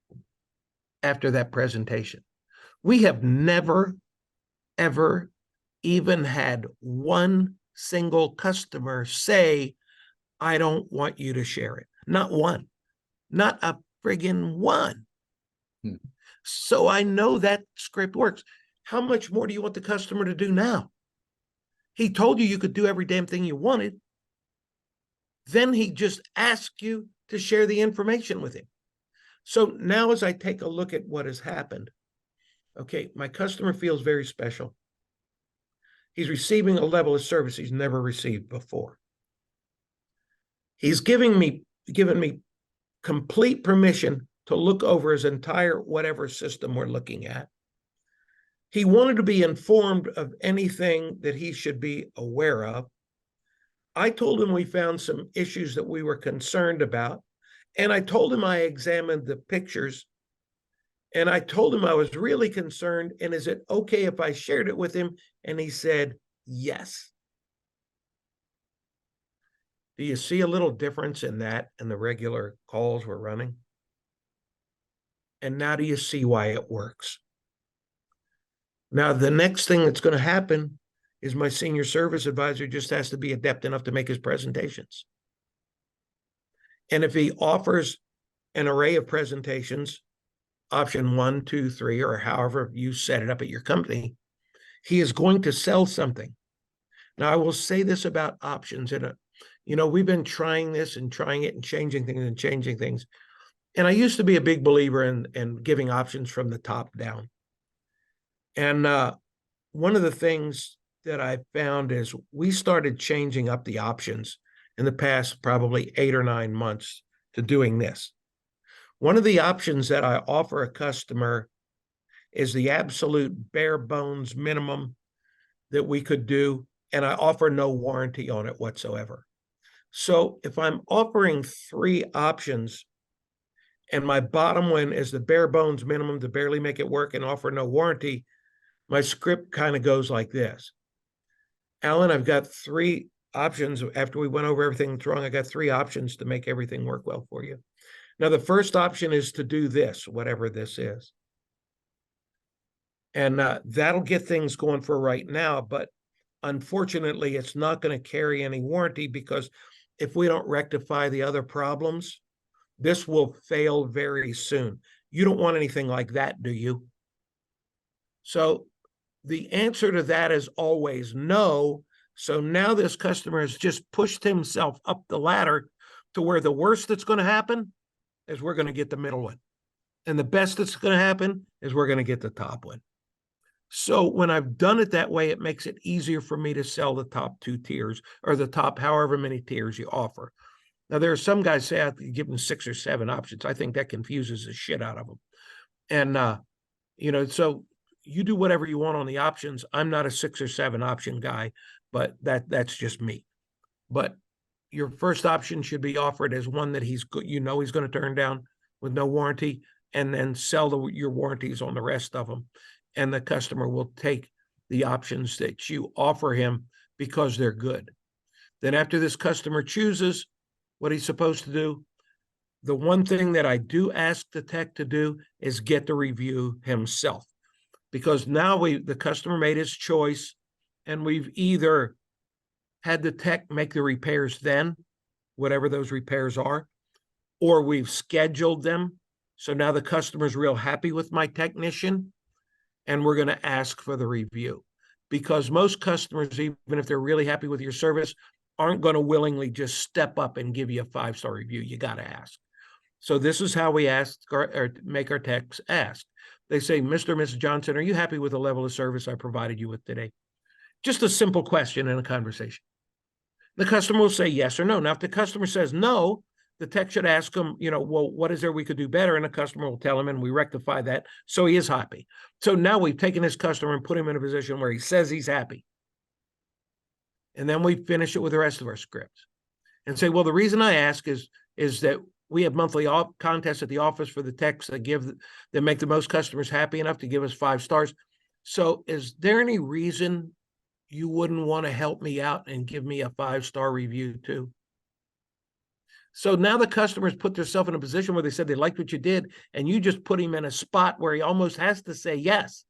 after that presentation? We have never, ever even had one single customer say, I don't want you to share it. Not one, not a friggin' one. So I know that script works. How much more do you want the customer to do now? He told you you could do every damn thing you wanted. Then he just asked you to share the information with him. So now as I take a look at what has happened, okay, my customer feels very special. He's receiving a level of service he's never received before. He's given me complete permission to look over his entire whatever system we're looking at. He wanted to be informed of anything that he should be aware of. I told him we found some issues that we were concerned about, and I told him I examined the pictures, and I told him I was really concerned, and is it okay if I shared it with him? And he said, yes. Do you see a little difference in that and the regular calls we're running? And now do you see why it works? Now, the next thing that's going to happen is my senior service advisor just has to be adept enough to make his presentations. And if he offers an array of presentations, option 1, 2, 3, or however you set it up at your company, he is going to sell something. Now, I will say this about options. We've been trying this and trying it and changing things and changing things. And I used to be a big believer in giving options from the top down. And one of the things that I found is we started changing up the options in the past probably 8 or 9 months to doing this. One of the options that I offer a customer is the absolute bare bones minimum that we could do, and I offer no warranty on it whatsoever. So if I'm offering 3 options and my bottom one is the bare bones minimum to barely make it work and offer no warranty, my script kind of goes like this. Alan, I've got 3 options. After we went over everything that's wrong, I got 3 options to make everything work well for you. Now, the first option is to do this, whatever this is. And that'll get things going for right now. But unfortunately, it's not going to carry any warranty because if we don't rectify the other problems, this will fail very soon. You don't want anything like that, do you? So the answer to that is always no. So now this customer has just pushed himself up the ladder to where the worst that's going to happen is we're going to get the middle one. And the best that's going to happen is we're going to get the top one. So when I've done it that way, it makes it easier for me to sell the top 2 tiers or the top however many tiers you offer. Now, there are some guys say I have to give them 6 or 7 options. I think that confuses the shit out of them. And, so you do whatever you want on the options. I'm not a 6 or 7 option guy, but that's just me. But your first option should be offered as one that he's going to turn down with no warranty, and then sell your warranties on the rest of them. And the customer will take the options that you offer him because they're good. Then after this customer chooses what he's supposed to do, the one thing that I do ask the tech to do is get the review himself. Because now the customer made his choice, and we've either had the tech make the repairs then, whatever those repairs are, or we've scheduled them. So now the customer's real happy with my technician, and we're going to ask for the review. Because most customers, even if they're really happy with your service, aren't going to willingly just step up and give you a 5-star review. You got to ask. So this is how we ask or make our techs ask. They say, Mr. or Mrs. Johnson, are you happy with the level of service I provided you with today? Just a simple question in a conversation. The customer will say yes or no. Now, if the customer says no, the tech should ask them, well, what is there we could do better? And the customer will tell him, and we rectify that. So he is happy. So now we've taken this customer and put him in a position where he says he's happy. And then we finish it with the rest of our scripts and say, well, the reason I ask is that we have monthly contests at the office for the techs that make the most customers happy enough to give us 5 stars. So is there any reason you wouldn't want to help me out and give me a 5-star review too? So now the customers put themselves in a position where they said they liked what you did, and you just put him in a spot where he almost has to say yes.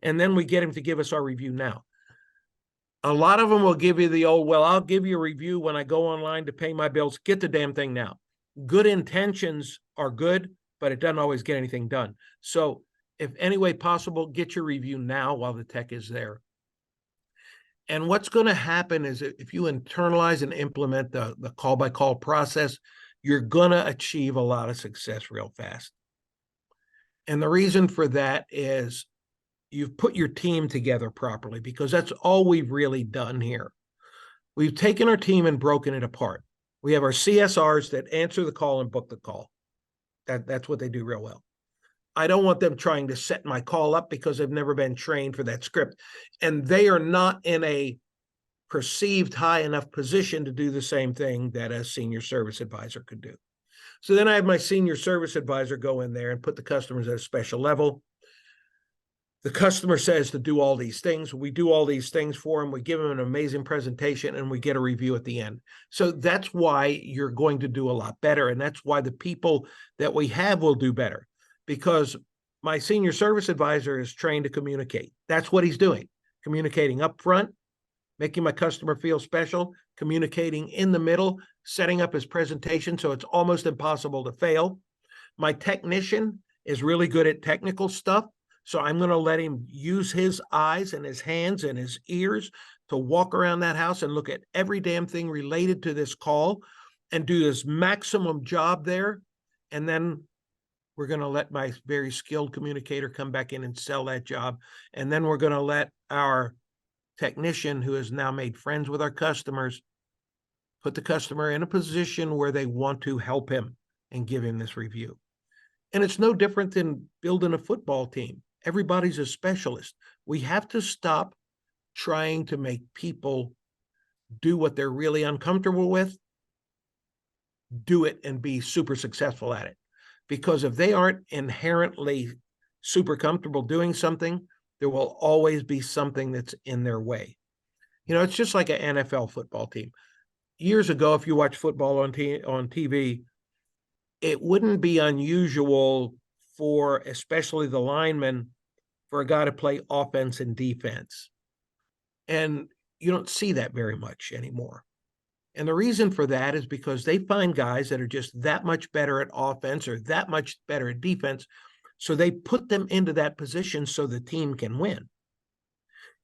And then we get him to give us our review now. A lot of them will give you the old, well, I'll give you a review when I go online to pay my bills. Get the damn thing now. Good intentions are good, but it doesn't always get anything done. So if any way possible, get your review now while the tech is there. And what's going to happen is if you internalize and implement the call-by-call process, you're going to achieve a lot of success real fast. And the reason for that is you've put your team together properly, because that's all we've really done here. We've taken our team and broken it apart. We have our CSRs that answer the call and book the call. That's what they do real well. I don't want them trying to set my call up because they've never been trained for that script. And they are not in a perceived high enough position to do the same thing that a senior service advisor could do. So then I have my senior service advisor go in there and put the customers at a special level. the customer says to do all these things. We do all these things for them. We give them an amazing presentation and we get a review at the end. So that's why you're going to do a lot better. And that's why the people that we have will do better, because my senior service advisor is trained to communicate. That's what he's doing, communicating up front, making my customer feel special, communicating in the middle, setting up his presentation so it's almost impossible to fail. My technician is really good at technical stuff, so I'm going to let him use his eyes and his hands and his ears to walk around that house and look at every damn thing related to this call and do his maximum job there. And then we're going to let my very skilled communicator come back in and sell that job. And then we're going to let our technician, who has now made friends with our customers, put the customer in a position where they want to help him and give him this review. And it's no different than building a football team. Everybody's a specialist. We have to stop trying to make people do what they're really uncomfortable with, do it and be super successful at it. Because if they aren't inherently super comfortable doing something, there will always be something that's in their way. You know, it's just like an NFL football team. Years ago, if you watch football on TV, it wouldn't be unusual for, especially the linemen, for a guy to play offense and defense. And you don't see that very much anymore. And the reason for that is because they find guys that are just that much better at offense or that much better at defense. So they put them into that position so the team can win.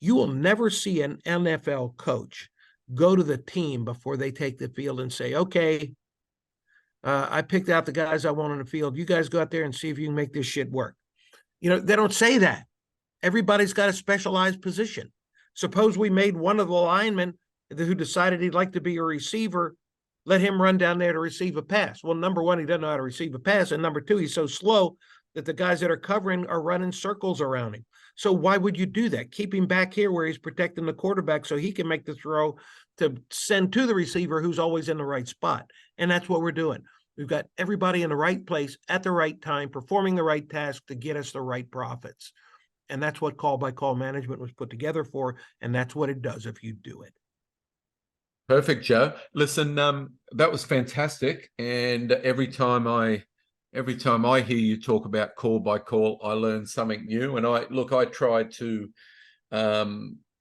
You will never see an NFL coach go to the team before they take the field and say, okay, I picked out the guys I want on the field. You guys go out there and see if you can make this shit work. You know, they don't say that. Everybody's got a specialized position. Suppose we made one of the linemen who decided he'd like to be a receiver, let him run down there to receive a pass. Well, number one, he doesn't know how to receive a pass. And number two, he's so slow that the guys that are covering are running circles around him. So why would you do that? Keep him back here where he's protecting the quarterback so he can make the throw to send to the receiver who's always in the right spot. And that's what we're doing. We've got everybody in the right place at the right time, performing the right task to get us the right profits. And that's what call-by-call management was put together for, and that's what it does if you do it. Perfect, Joe. Listen, that was fantastic. And every time I hear you talk about call by call, I learn something new. And I try to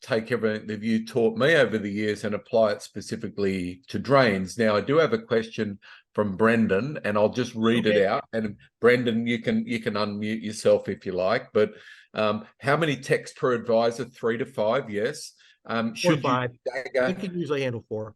take everything that you taught me over the years and apply it specifically to drains. Now, I do have a question from Brendan, and I'll just read it out. And Brendan, you can unmute yourself if you like. But how many techs per advisor? 3 to 5, yes. 4 to 5. I can usually handle 4.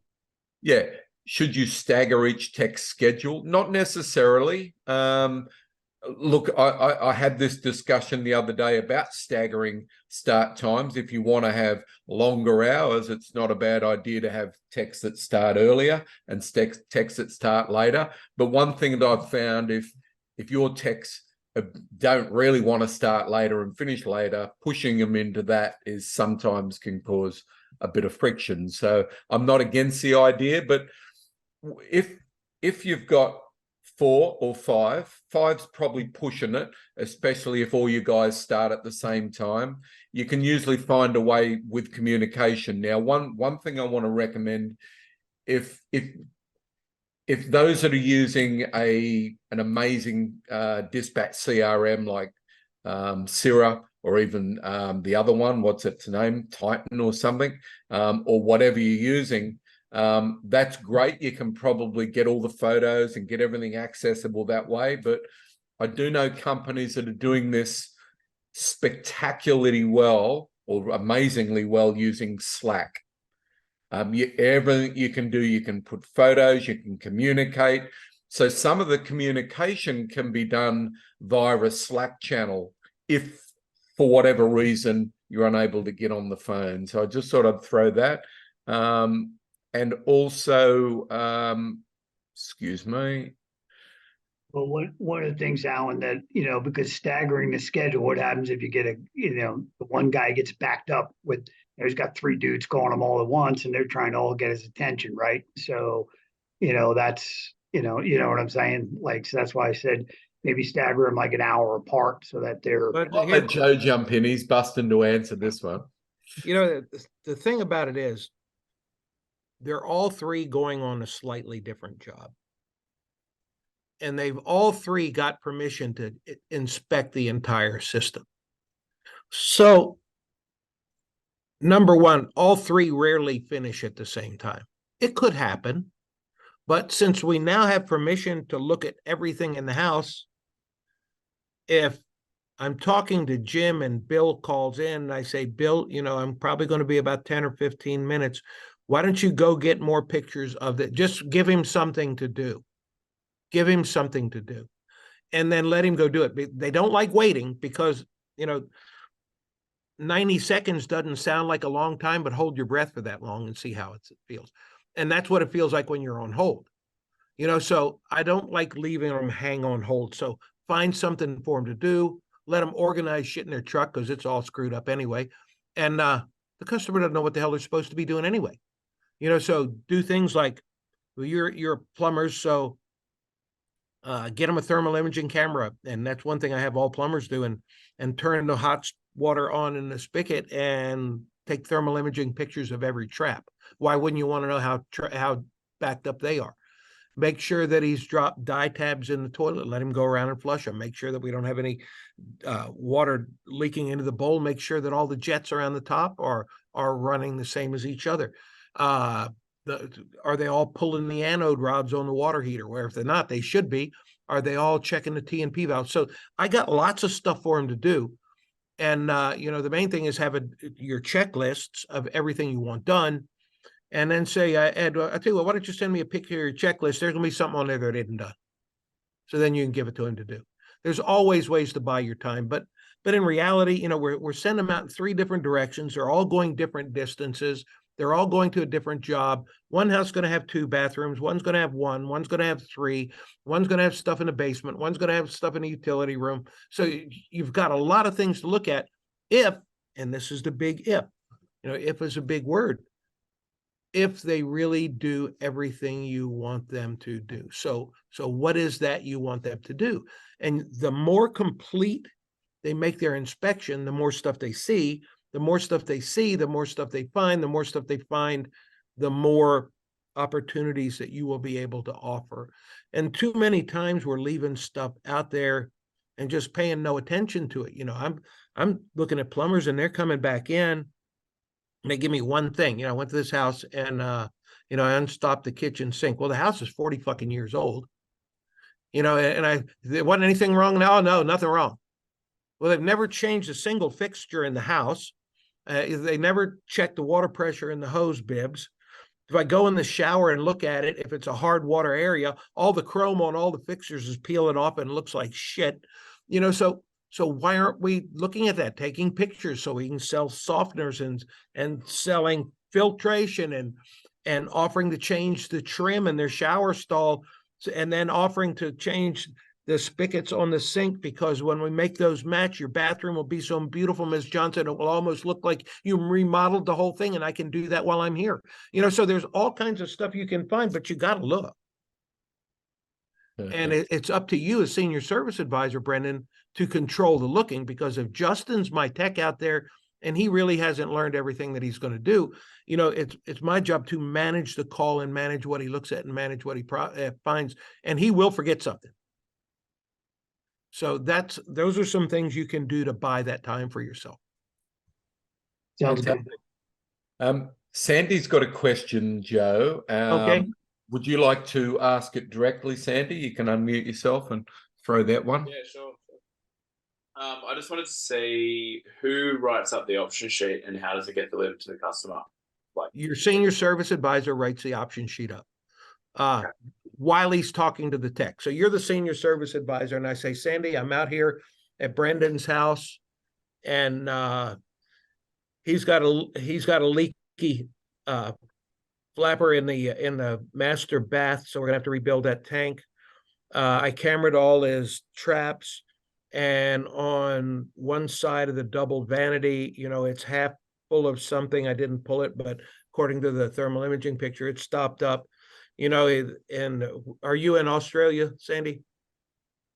Yeah. Should you stagger each tech's schedule? Not necessarily. Look, I had this discussion the other day about staggering start times. If you want to have longer hours, it's not a bad idea to have techs that start earlier and techs that start later. But one thing that I've found, if your techs don't really want to start later and finish later, pushing them into that is sometimes can cause a bit of friction. So I'm not against the idea, but if you've got 4 or 5, 5's probably pushing it, especially if all you guys start at the same time. You can usually find a way with communication. Now, one thing I want to recommend, if those that are using an amazing dispatch CRM like Syrah, or even the other one, what's its name, Titan or something, or whatever you're using, that's great. You can probably get all the photos and get everything accessible that way. But I do know companies that are doing this spectacularly well or amazingly well using Slack. Everything you can do, you can put photos, you can communicate. So some of the communication can be done via a Slack channel if, for whatever reason, you're unable to get on the phone. So I just thought I'd throw that. And also, excuse me. Well, one of the things, Alan, that, because staggering the schedule, what happens if you get the one guy gets backed up with, he's got 3 dudes calling him all at once and they're trying to all get his attention, right? So, that's, you know what I'm saying? Like, so that's why I said, maybe stagger them like an hour apart so that they're. But I'll let Joe jump in. He's busting to answer this one. the thing about it is, they're all three going on a slightly different job. And they've all three got permission to inspect the entire system. So, number one, all three rarely finish at the same time. It could happen, but since we now have permission to look at everything in the house, if I'm talking to Jim and Bill calls in and I say, Bill, I'm probably going to be about 10 or 15 minutes. Why don't you go get more pictures of it? Just give him something to do. Give him something to do. And then let him go do it. They don't like waiting because, 90 seconds doesn't sound like a long time, but hold your breath for that long and see how it feels. And that's what it feels like when you're on hold. So I don't like leaving them hang on hold. So find something for them to do. Let them organize shit in their truck because it's all screwed up anyway. And the customer doesn't know what the hell they're supposed to be doing anyway. So do things like, well, you're plumbers, so get them a thermal imaging camera. And that's one thing I have all plumbers do, and turn the hot water on in the spigot and take thermal imaging pictures of every trap. Why wouldn't you want to know how backed up they are? Make sure that he's dropped dye tabs in the toilet. Let him go around and flush them. Make sure that we don't have any water leaking into the bowl. Make sure that all the jets around the top are running the same as each other. Are they all pulling the anode rods on the water heater? Where if they're not, they should be. Are they all checking the T and P valve? So I got lots of stuff for him to do. And, the main thing is having your checklists of everything you want done. And then say, Ed, I tell you what, why don't you send me a picture of your checklist? There's going to be something on there that isn't done. So then you can give it to him to do. There's always ways to buy your time. But in reality, we're sending them out in three different directions. They're all going different distances. They're all going to a different job. One house is going to have 2 bathrooms. One's going to have 1. One's going to have 3. One's going to have stuff in the basement. One's going to have stuff in the utility room. So you've got a lot of things to look at if, and this is the big if is a big word, if they really do everything you want them to do. So what is that you want them to do? And the more complete they make their inspection, the more stuff they see. The more stuff they see, the more stuff they find. The more stuff they find, the more opportunities that you will be able to offer. And too many times we're leaving stuff out there and just paying no attention to it. I'm looking at plumbers and they're coming back in. And they give me one thing. I went to this house and I unstopped the kitchen sink. Well, the house is 40 fucking years old. And there wasn't anything wrong now. No, nothing wrong. Well, they've never changed a single fixture in the house. They never check the water pressure in the hose bibs. If I go in the shower and look at it, if it's a hard water area, all the chrome on all the fixtures is peeling off and looks like shit. So why aren't we looking at that, taking pictures so we can sell softeners and selling filtration and offering to change the trim in their shower stall, and then offering to change the spigots on the sink, because when we make those match, your bathroom will be so beautiful, Ms. Johnson, it will almost look like you remodeled the whole thing, and I can do that while I'm here. So there's all kinds of stuff you can find, but you got to look. And it's up to you as senior service advisor, Brendan, to control the looking, because if Justin's my tech out there and he really hasn't learned everything that he's going to do, it's my job to manage the call and manage what he looks at and manage what he finds, and he will forget something. So those are some things you can do to buy that time for yourself. Sounds good. Sandy's got a question, Joe. Okay. Would you like to ask it directly, Sandy? You can unmute yourself and throw that one. Yeah, sure. I just wanted to see who writes up the option sheet and how does it get delivered to the customer? Your senior service advisor writes the option sheet up. Okay. While he's talking to the tech. So you're the senior service advisor, and I say, Sandy, I'm out here at Brendan's house, and he's got a leaky flapper in the master bath, so we're gonna have to rebuild that tank. I cameraed all his traps, and on one side of the double vanity, it's half full of something. I didn't pull it, but according to the thermal imaging picture, it's stopped up. And are you in Australia, Sandy?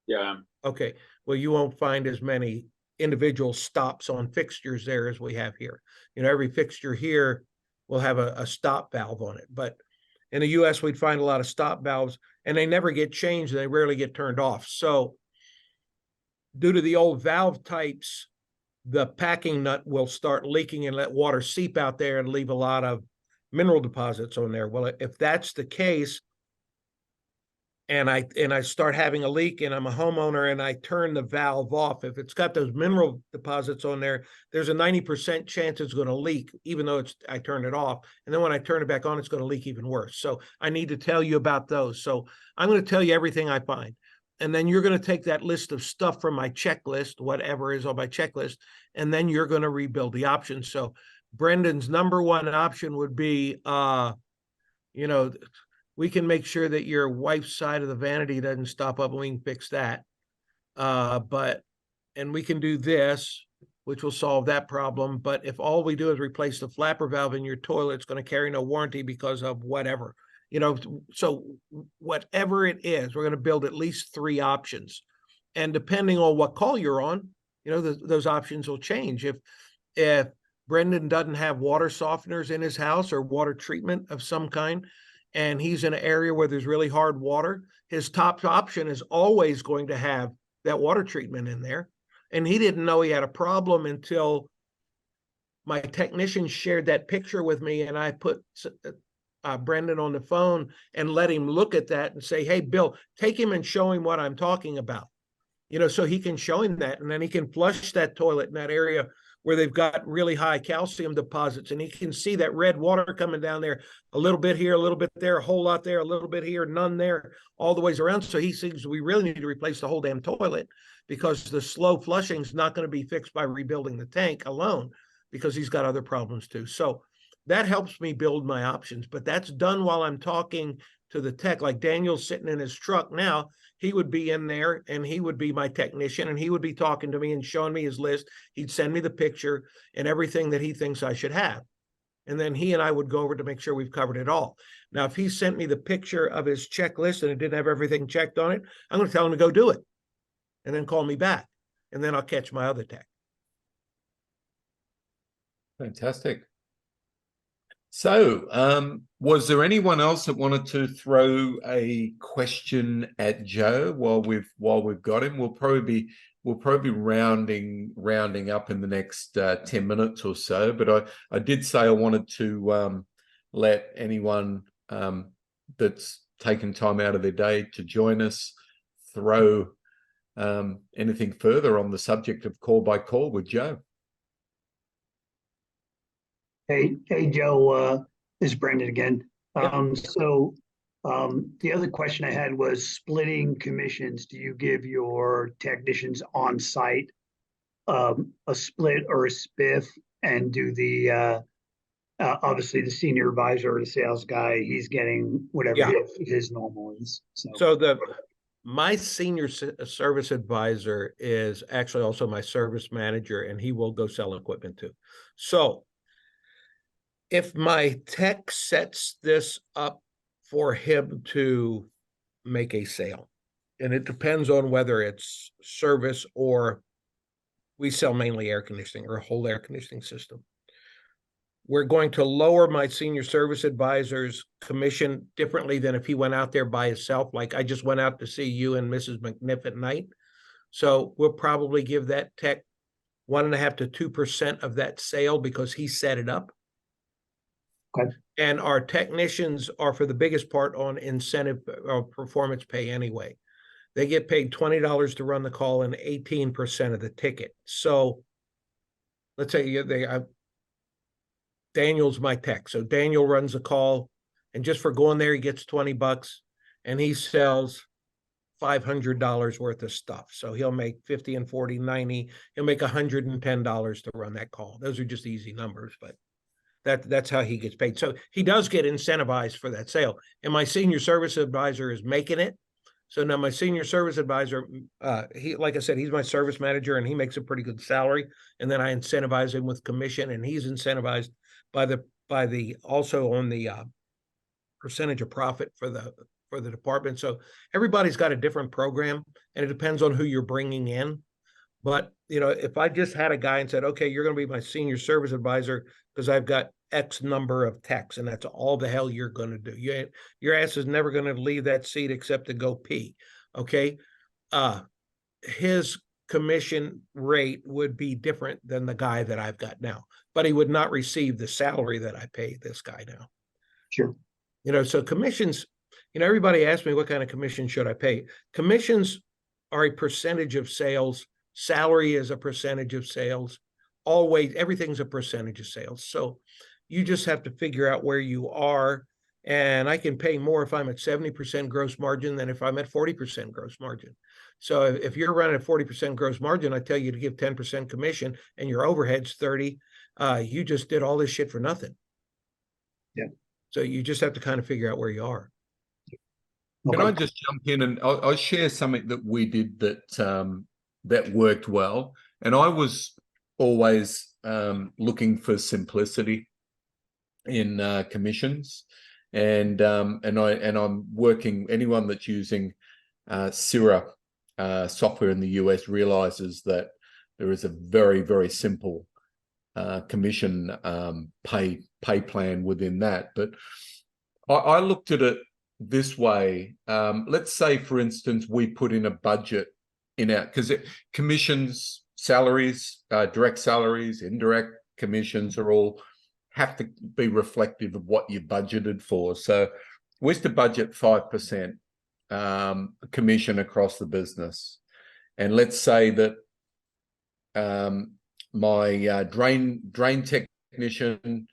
Yeah. Okay, well, you won't find as many individual stops on fixtures there as we have here. Every fixture here will have a stop valve on it. But in the US, we'd find a lot of stop valves, and they never get changed. They rarely get turned off. So due to the old valve types, the packing nut will start leaking and let water seep out there and leave a lot of mineral deposits on there. Well, if that's the case, and I start having a leak and I'm a homeowner and I turn the valve off, if it's got those mineral deposits on there, there's a 90% chance it's going to leak, even though I turned it off. And then when I turn it back on, it's going to leak even worse. So I need to tell you about those. So I'm going to tell you everything I find. And then you're going to take that list of stuff from my checklist, whatever is on my checklist, and then you're going to rebuild the options. So Brendan's number one option would be, we can make sure that your wife's side of the vanity doesn't stop up, and we can fix that. And we can do this, which will solve that problem. But if all we do is replace the flapper valve in your toilet, it's going to carry no warranty because of whatever. So whatever it is, we're going to build at least 3 options. And depending on what call you're on, those options will change. If Brendan doesn't have water softeners in his house or water treatment of some kind, and he's in an area where there's really hard water, his top option is always going to have that water treatment in there. And he didn't know he had a problem until my technician shared that picture with me, and I put Brendan on the phone and let him look at that and say, hey, Bill, take him and show him what I'm talking about. So he can show him that, and then he can flush that toilet in that area where they've got really high calcium deposits, and he can see that red water coming down there, a little bit here, a little bit there, a whole lot there, a little bit here, none there, all the ways around. So he thinks we really need to replace the whole damn toilet, because the slow flushing is not going to be fixed by rebuilding the tank alone, because he's got other problems too. So that helps me build my options, but that's done while I'm talking to the tech. Like Daniel's sitting in his truck now, he would be in there and he would be my technician, and he would be talking to me and showing me his list. He'd send me the picture and everything that he thinks I should have. And then he and I would go over to make sure we've covered it all. Now, if he sent me the picture of his checklist and it didn't have everything checked on it, I'm going to tell him to go do it and then call me back. And then I'll catch my other tech. Fantastic. So, was there anyone else that wanted to throw a question at Joe while we've got him? We'll probably be rounding up in the next 10 minutes or so. But I did say I wanted to let anyone that's taken time out of their day to join us throw anything further on the subject of call by call with Joe. Hey, Joe, this is Brendan again. Yep. So the other question I had was splitting commissions. Do you give your technicians on site a split or a spiff, and do the obviously the senior advisor or the sales guy, he's getting whatever his normal is. So my senior service advisor is actually also my service manager, and he will go sell equipment too. So if my tech sets this up for him to make a sale, and it depends on whether it's service or we sell mainly air conditioning or a whole air conditioning system, we're going to lower my senior service advisor's commission differently than if he went out there by himself. Like I just went out to see you and Mrs. McNiff at night. So we'll probably give that tech 1.5% to 2% of that sale because he set it up. Okay. And our technicians are, for the biggest part, on incentive or performance pay anyway. They get paid $20 to run the call and 18% of the ticket. So let's say Daniel's my tech. So Daniel runs the call, and just for going there, he gets $20, and he sells $500 worth of stuff. So he'll make 50 and 40, 90. He'll make $110 to run that call. Those are just easy numbers, but that's how he gets paid. So he does get incentivized for that sale. And my senior service advisor is making it. So now my senior service advisor, he, like I said, he's my service manager, and he makes a pretty good salary. And then I incentivize him with commission, and he's incentivized by the also on the percentage of profit for for the department. So everybody's got a different program, and it depends on who you're bringing in. But, if I just had a guy and said, okay, you're going to be my senior service advisor because I've got X number of techs, and that's all the hell you're going to do. Your ass is never going to leave that seat except to go pee. Okay. His commission rate would be different than the guy that I've got now, but he would not receive the salary that I pay this guy now. Sure. So commissions, everybody asks me what kind of commission should I pay? Commissions are a percentage of sales. Salary is a percentage of sales. Always, everything's a percentage of sales. So you just have to figure out where you are. And I can pay more if I'm at 70% gross margin than if I'm at 40% gross margin. So if you're running at 40% gross margin, I tell you to give 10% commission and your overhead's 30, you just did all this shit for nothing. Yeah. So you just have to kind of figure out where you are. Can I just jump in and I'll share something that we did that worked well? And I was always looking for simplicity in commissions, and I'm working. Anyone that's using Sira software in the US realizes that there is a very, very simple commission pay plan within that. But I looked at it this way. Let's say, for instance, we put in a budget in our, because commissions, salaries, direct salaries, indirect commissions are all have to be reflective of what you budgeted for. So we used to budget 5% commission across the business. And let's say that my drain technician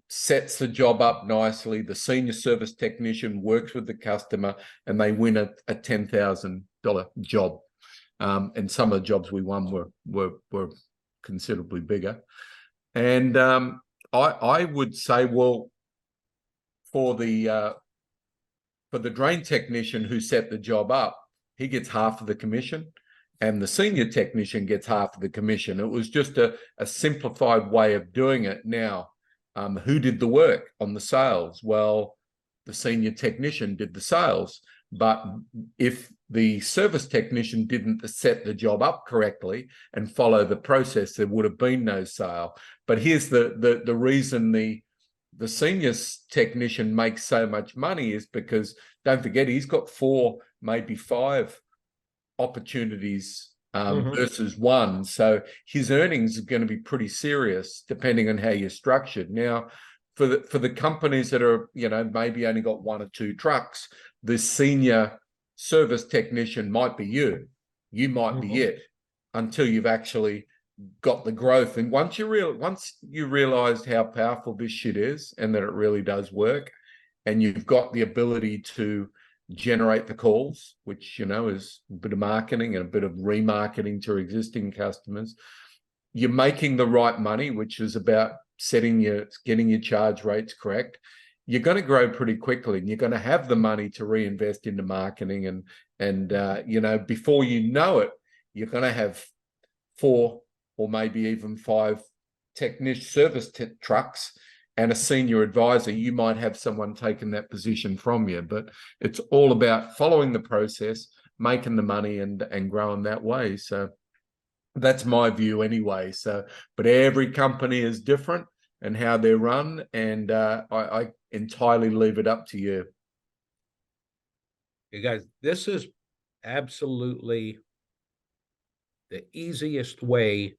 sets the job up nicely. The senior service technician works with the customer and they win a $10,000 job. And some of the jobs we won were considerably bigger. And I would say, well, for the drain technician who set the job up, he gets half of the commission, and the senior technician gets half of the commission. It was just a simplified way of doing it. Now, who did the work on the sales? Well, the senior technician did the sales. But if the service technician didn't set the job up correctly and follow the process, there would have been no sale. But here's the reason the senior technician makes so much money is because, don't forget, he's got 4, maybe 5 opportunities versus 1. So his earnings are going to be pretty serious depending on how you're structured. Now, for the companies that are, maybe only got 1 or 2 trucks, the senior service technician might be you. You might be it until you've actually got the growth. And once you realized how powerful this shit is and that it really does work, and you've got the ability to generate the calls, which, is a bit of marketing and a bit of remarketing to existing customers, you're making the right money, which is about getting your charge rates correct. You're going to grow pretty quickly, and you're going to have the money to reinvest into marketing, and before you know it, you're going to have 4 or maybe even 5 service trucks and a senior advisor. You might have someone taking that position from you, but it's all about following the process, making the money, and growing that way. So that's my view anyway. So, but every company is different and how they're run, and I entirely leave it up to you. You guys, this is absolutely the easiest way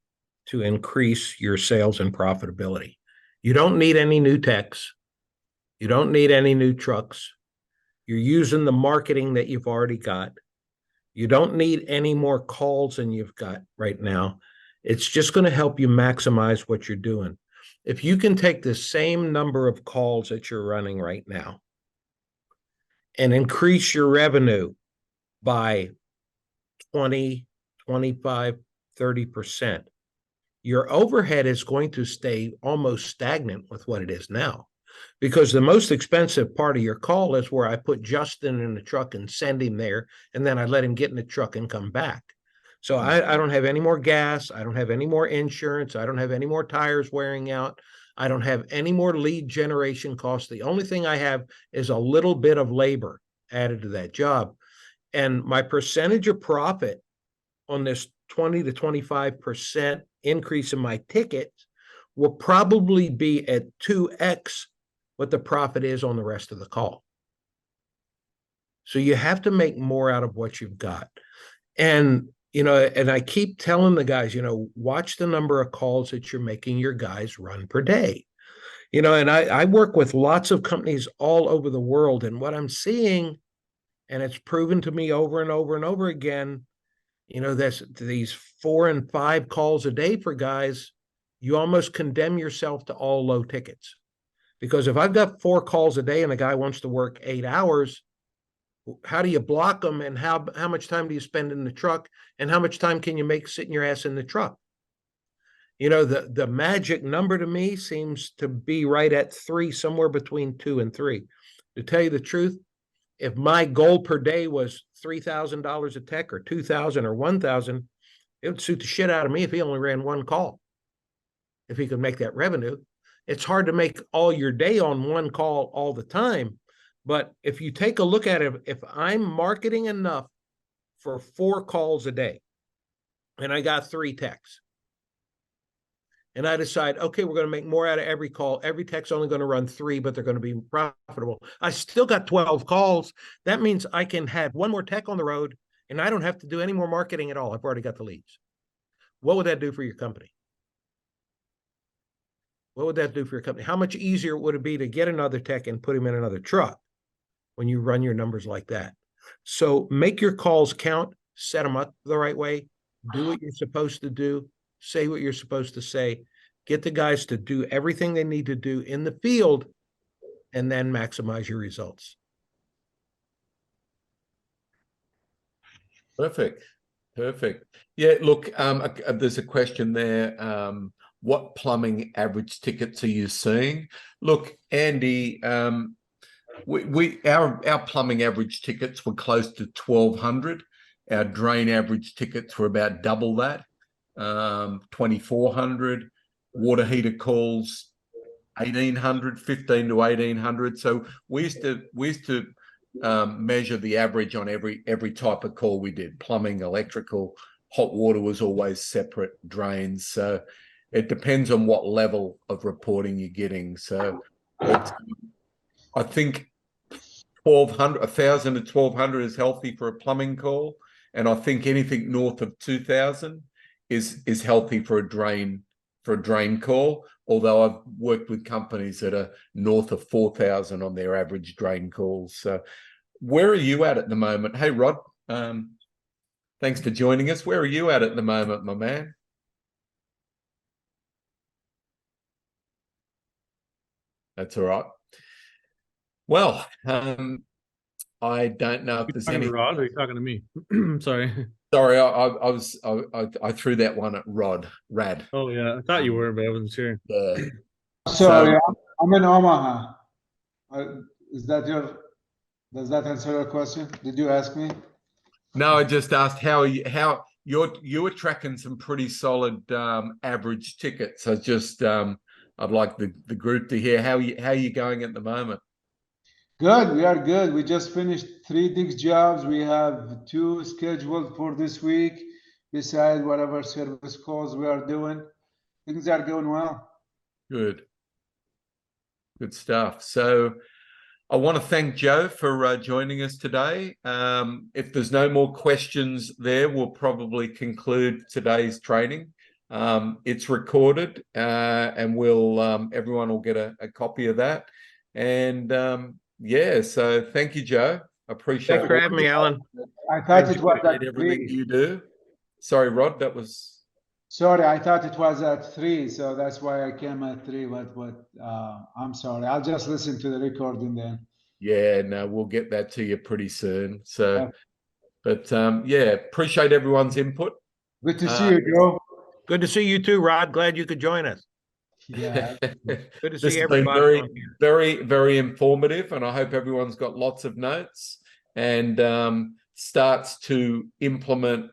to increase your sales and profitability. You don't need any new techs. You don't need any new trucks. You're using the marketing that you've already got. You don't need any more calls than you've got right now. It's just going to help you maximize what you're doing. If you can take the same number of calls that you're running right now and increase your revenue by 20, 25, 30%, your overhead is going to stay almost stagnant with what it is now, because the most expensive part of your call is where I put Justin in the truck and send him there, and then I let him get in the truck and come back. So I don't have any more gas. I don't have any more insurance. I don't have any more tires wearing out. I don't have any more lead generation costs. The only thing I have is a little bit of labor added to that job. And my percentage of profit on this 20 to 25% increase in my ticket will probably be at 2x what the profit is on the rest of the call. So you have to make more out of what you've got. And, and I keep telling the guys, watch the number of calls that you're making your guys run per day. And I work with lots of companies all over the world. And what I'm seeing, and it's proven to me over and over and over again, there's these 4 and 5 calls a day for guys, you almost condemn yourself to all low tickets. Because if I've got 4 calls a day and a guy wants to work 8 hours, how do you block them, and how much time do you spend in the truck, and how much time can you make sitting your ass in the truck? The magic number to me seems to be right at 3, somewhere between 2 and 3. To tell you the truth, if my goal per day was $3,000 a tech, or 2,000 or 1,000, it would suit the shit out of me if he only ran 1 call. If he could make that revenue, it's hard to make all your day on 1 call all the time. But if you take a look at it, if I'm marketing enough for 4 calls a day, and I got 3 techs, and I decide, okay, we're going to make more out of every call. Every tech's only going to run 3, but they're going to be profitable. I still got 12 calls. That means I can have 1 more tech on the road, and I don't have to do any more marketing at all. I've already got the leads. What would that do for your company? What would that do for your company? How much easier would it be to get another tech and put him in another truck when you run your numbers like that? So make your calls count, set them up the right way, do what you're supposed to do, say what you're supposed to say, get the guys to do everything they need to do in the field, and then maximize your results. Perfect. Yeah, look, there's a question there. What plumbing average tickets are you seeing? Look, Andy, our plumbing average tickets were close to 1,200. Our drain average tickets were about double that, 2,400. Water heater calls, 1,800, 15 to 1,800. So we used to measure the average on every type of call we did. Plumbing, electrical, hot water was always separate, drains. So it depends on what level of reporting you're getting. So I think 1,000 to 1,200 is healthy for a plumbing call, and I think anything north of 2,000 is healthy for a drain call. Although I've worked with companies that are north of 4,000 on their average drain calls. So where are you at the moment? Hey, Rod, thanks for joining us. Where are you at the moment, my man? That's all right. Well, I don't know if there's any. Rod, or are you talking to me? Sorry. Sorry, I threw that one at Rad. Oh yeah, I thought you were, but I wasn't sure. Yeah. Sorry, I'm in Omaha. Does that answer your question? Did you ask me? No, I just asked how you were tracking some pretty solid average tickets. I just I'd like the group to hear how you going at the moment. Good, we are good. We just finished 3 big jobs. We have 2 scheduled for this week, besides whatever service calls we are doing. Things are going well. Good stuff. So I want to thank Joe for joining us today. If there's no more questions there, we'll probably conclude today's training. It's recorded, and everyone will get a copy of that. And yeah, so thank you, Joe. I appreciate Thanks for having me, Alan. I thought it was at everything 3. you do. Sorry, Rod, that was. Sorry, I thought it was at 3, so that's why I came at 3. But I'm sorry. I'll just listen to the recording then. Yeah, no, we'll get that to you pretty soon. So, but yeah, appreciate everyone's input. Good to see you, Joe. Good to see you too, Rod. Glad you could join us. Yeah. Good to This see has been everybody. very, very informative, and I hope everyone's got lots of notes and starts to implement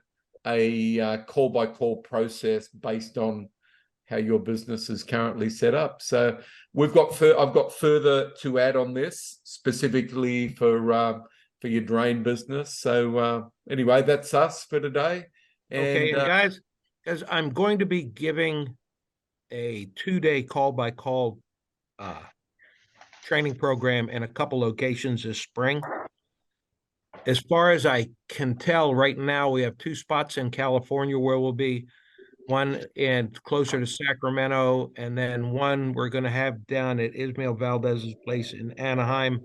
a call-by-call process based on your business is currently set up. So I've got further to add on this specifically for your drain business. So anyway, that's us for today. Okay, and guys, as I'm going to be giving a 2-day call-by-call training program in a couple locations this spring. As far as I can tell, right now we have 2 spots in California where we'll be, one in closer to Sacramento, and then one we're going to have down at Ismael Valdez's place in Anaheim.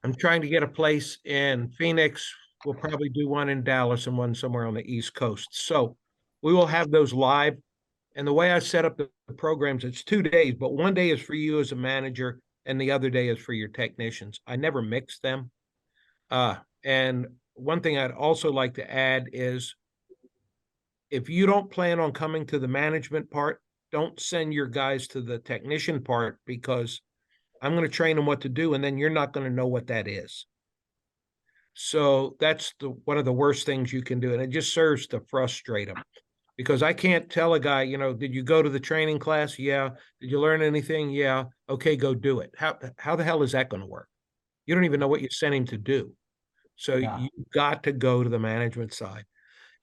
I'm trying to get a place in Phoenix. We'll probably do one in Dallas and one somewhere on the East Coast. So we will have those live. And the way I set up the programs, it's 2 days, but one day is for you as a manager and the other day is for your technicians. I never mix them. And one thing I'd also like to add is if you don't plan on coming to the management part, don't send your guys to the technician part, because I'm going to train them what to do, and then you're not going to know what that is. So that's one of the worst things you can do, and it just serves to frustrate them. Because I can't tell a guy, you know, did you go to the training class? Yeah. Did you learn anything? Yeah. Okay, go do it. How the hell is that going to work? You don't even know what you sent him to do. So you've got to go to the management side.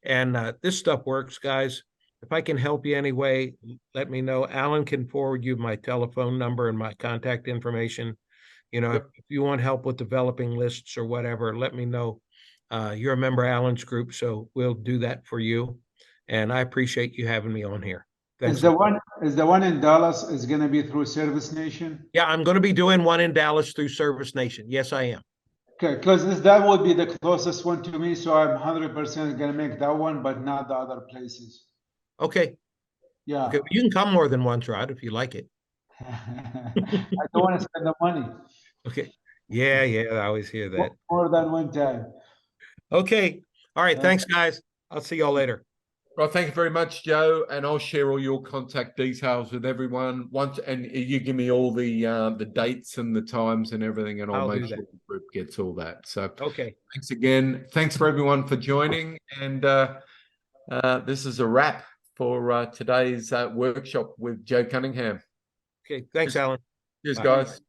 And this stuff works, guys. If I can help you anyway, let me know. Alan can forward you my telephone number and my contact information. You know, if you want help with developing lists or whatever, let me know. You're a member of Alan's group, so we'll do that for you. And I appreciate you having me on here. Thanks. Is the one in Dallas is going to be through Service Nation? Yeah, I'm going to be doing one in Dallas through Service Nation. Yes, I am. Okay, because that would be the closest one to me, so I'm 100% going to make that one, but not the other places. Okay. Yeah. Okay, you can come more than once, Rod, if you like it. I don't want to spend the money. Okay. Yeah, I always hear that. More than one time. Okay. All right. Thanks, guys. I'll see y'all later. Well, thank you very much, Joe, and I'll share all your contact details with everyone and you give me all the dates and the times and everything, and I'll make sure the group gets all that. So, okay. Thanks again. Thanks for everyone for joining, and this is a wrap for today's workshop with Joe Cunningham. Okay. Thanks, Alan. Cheers, guys.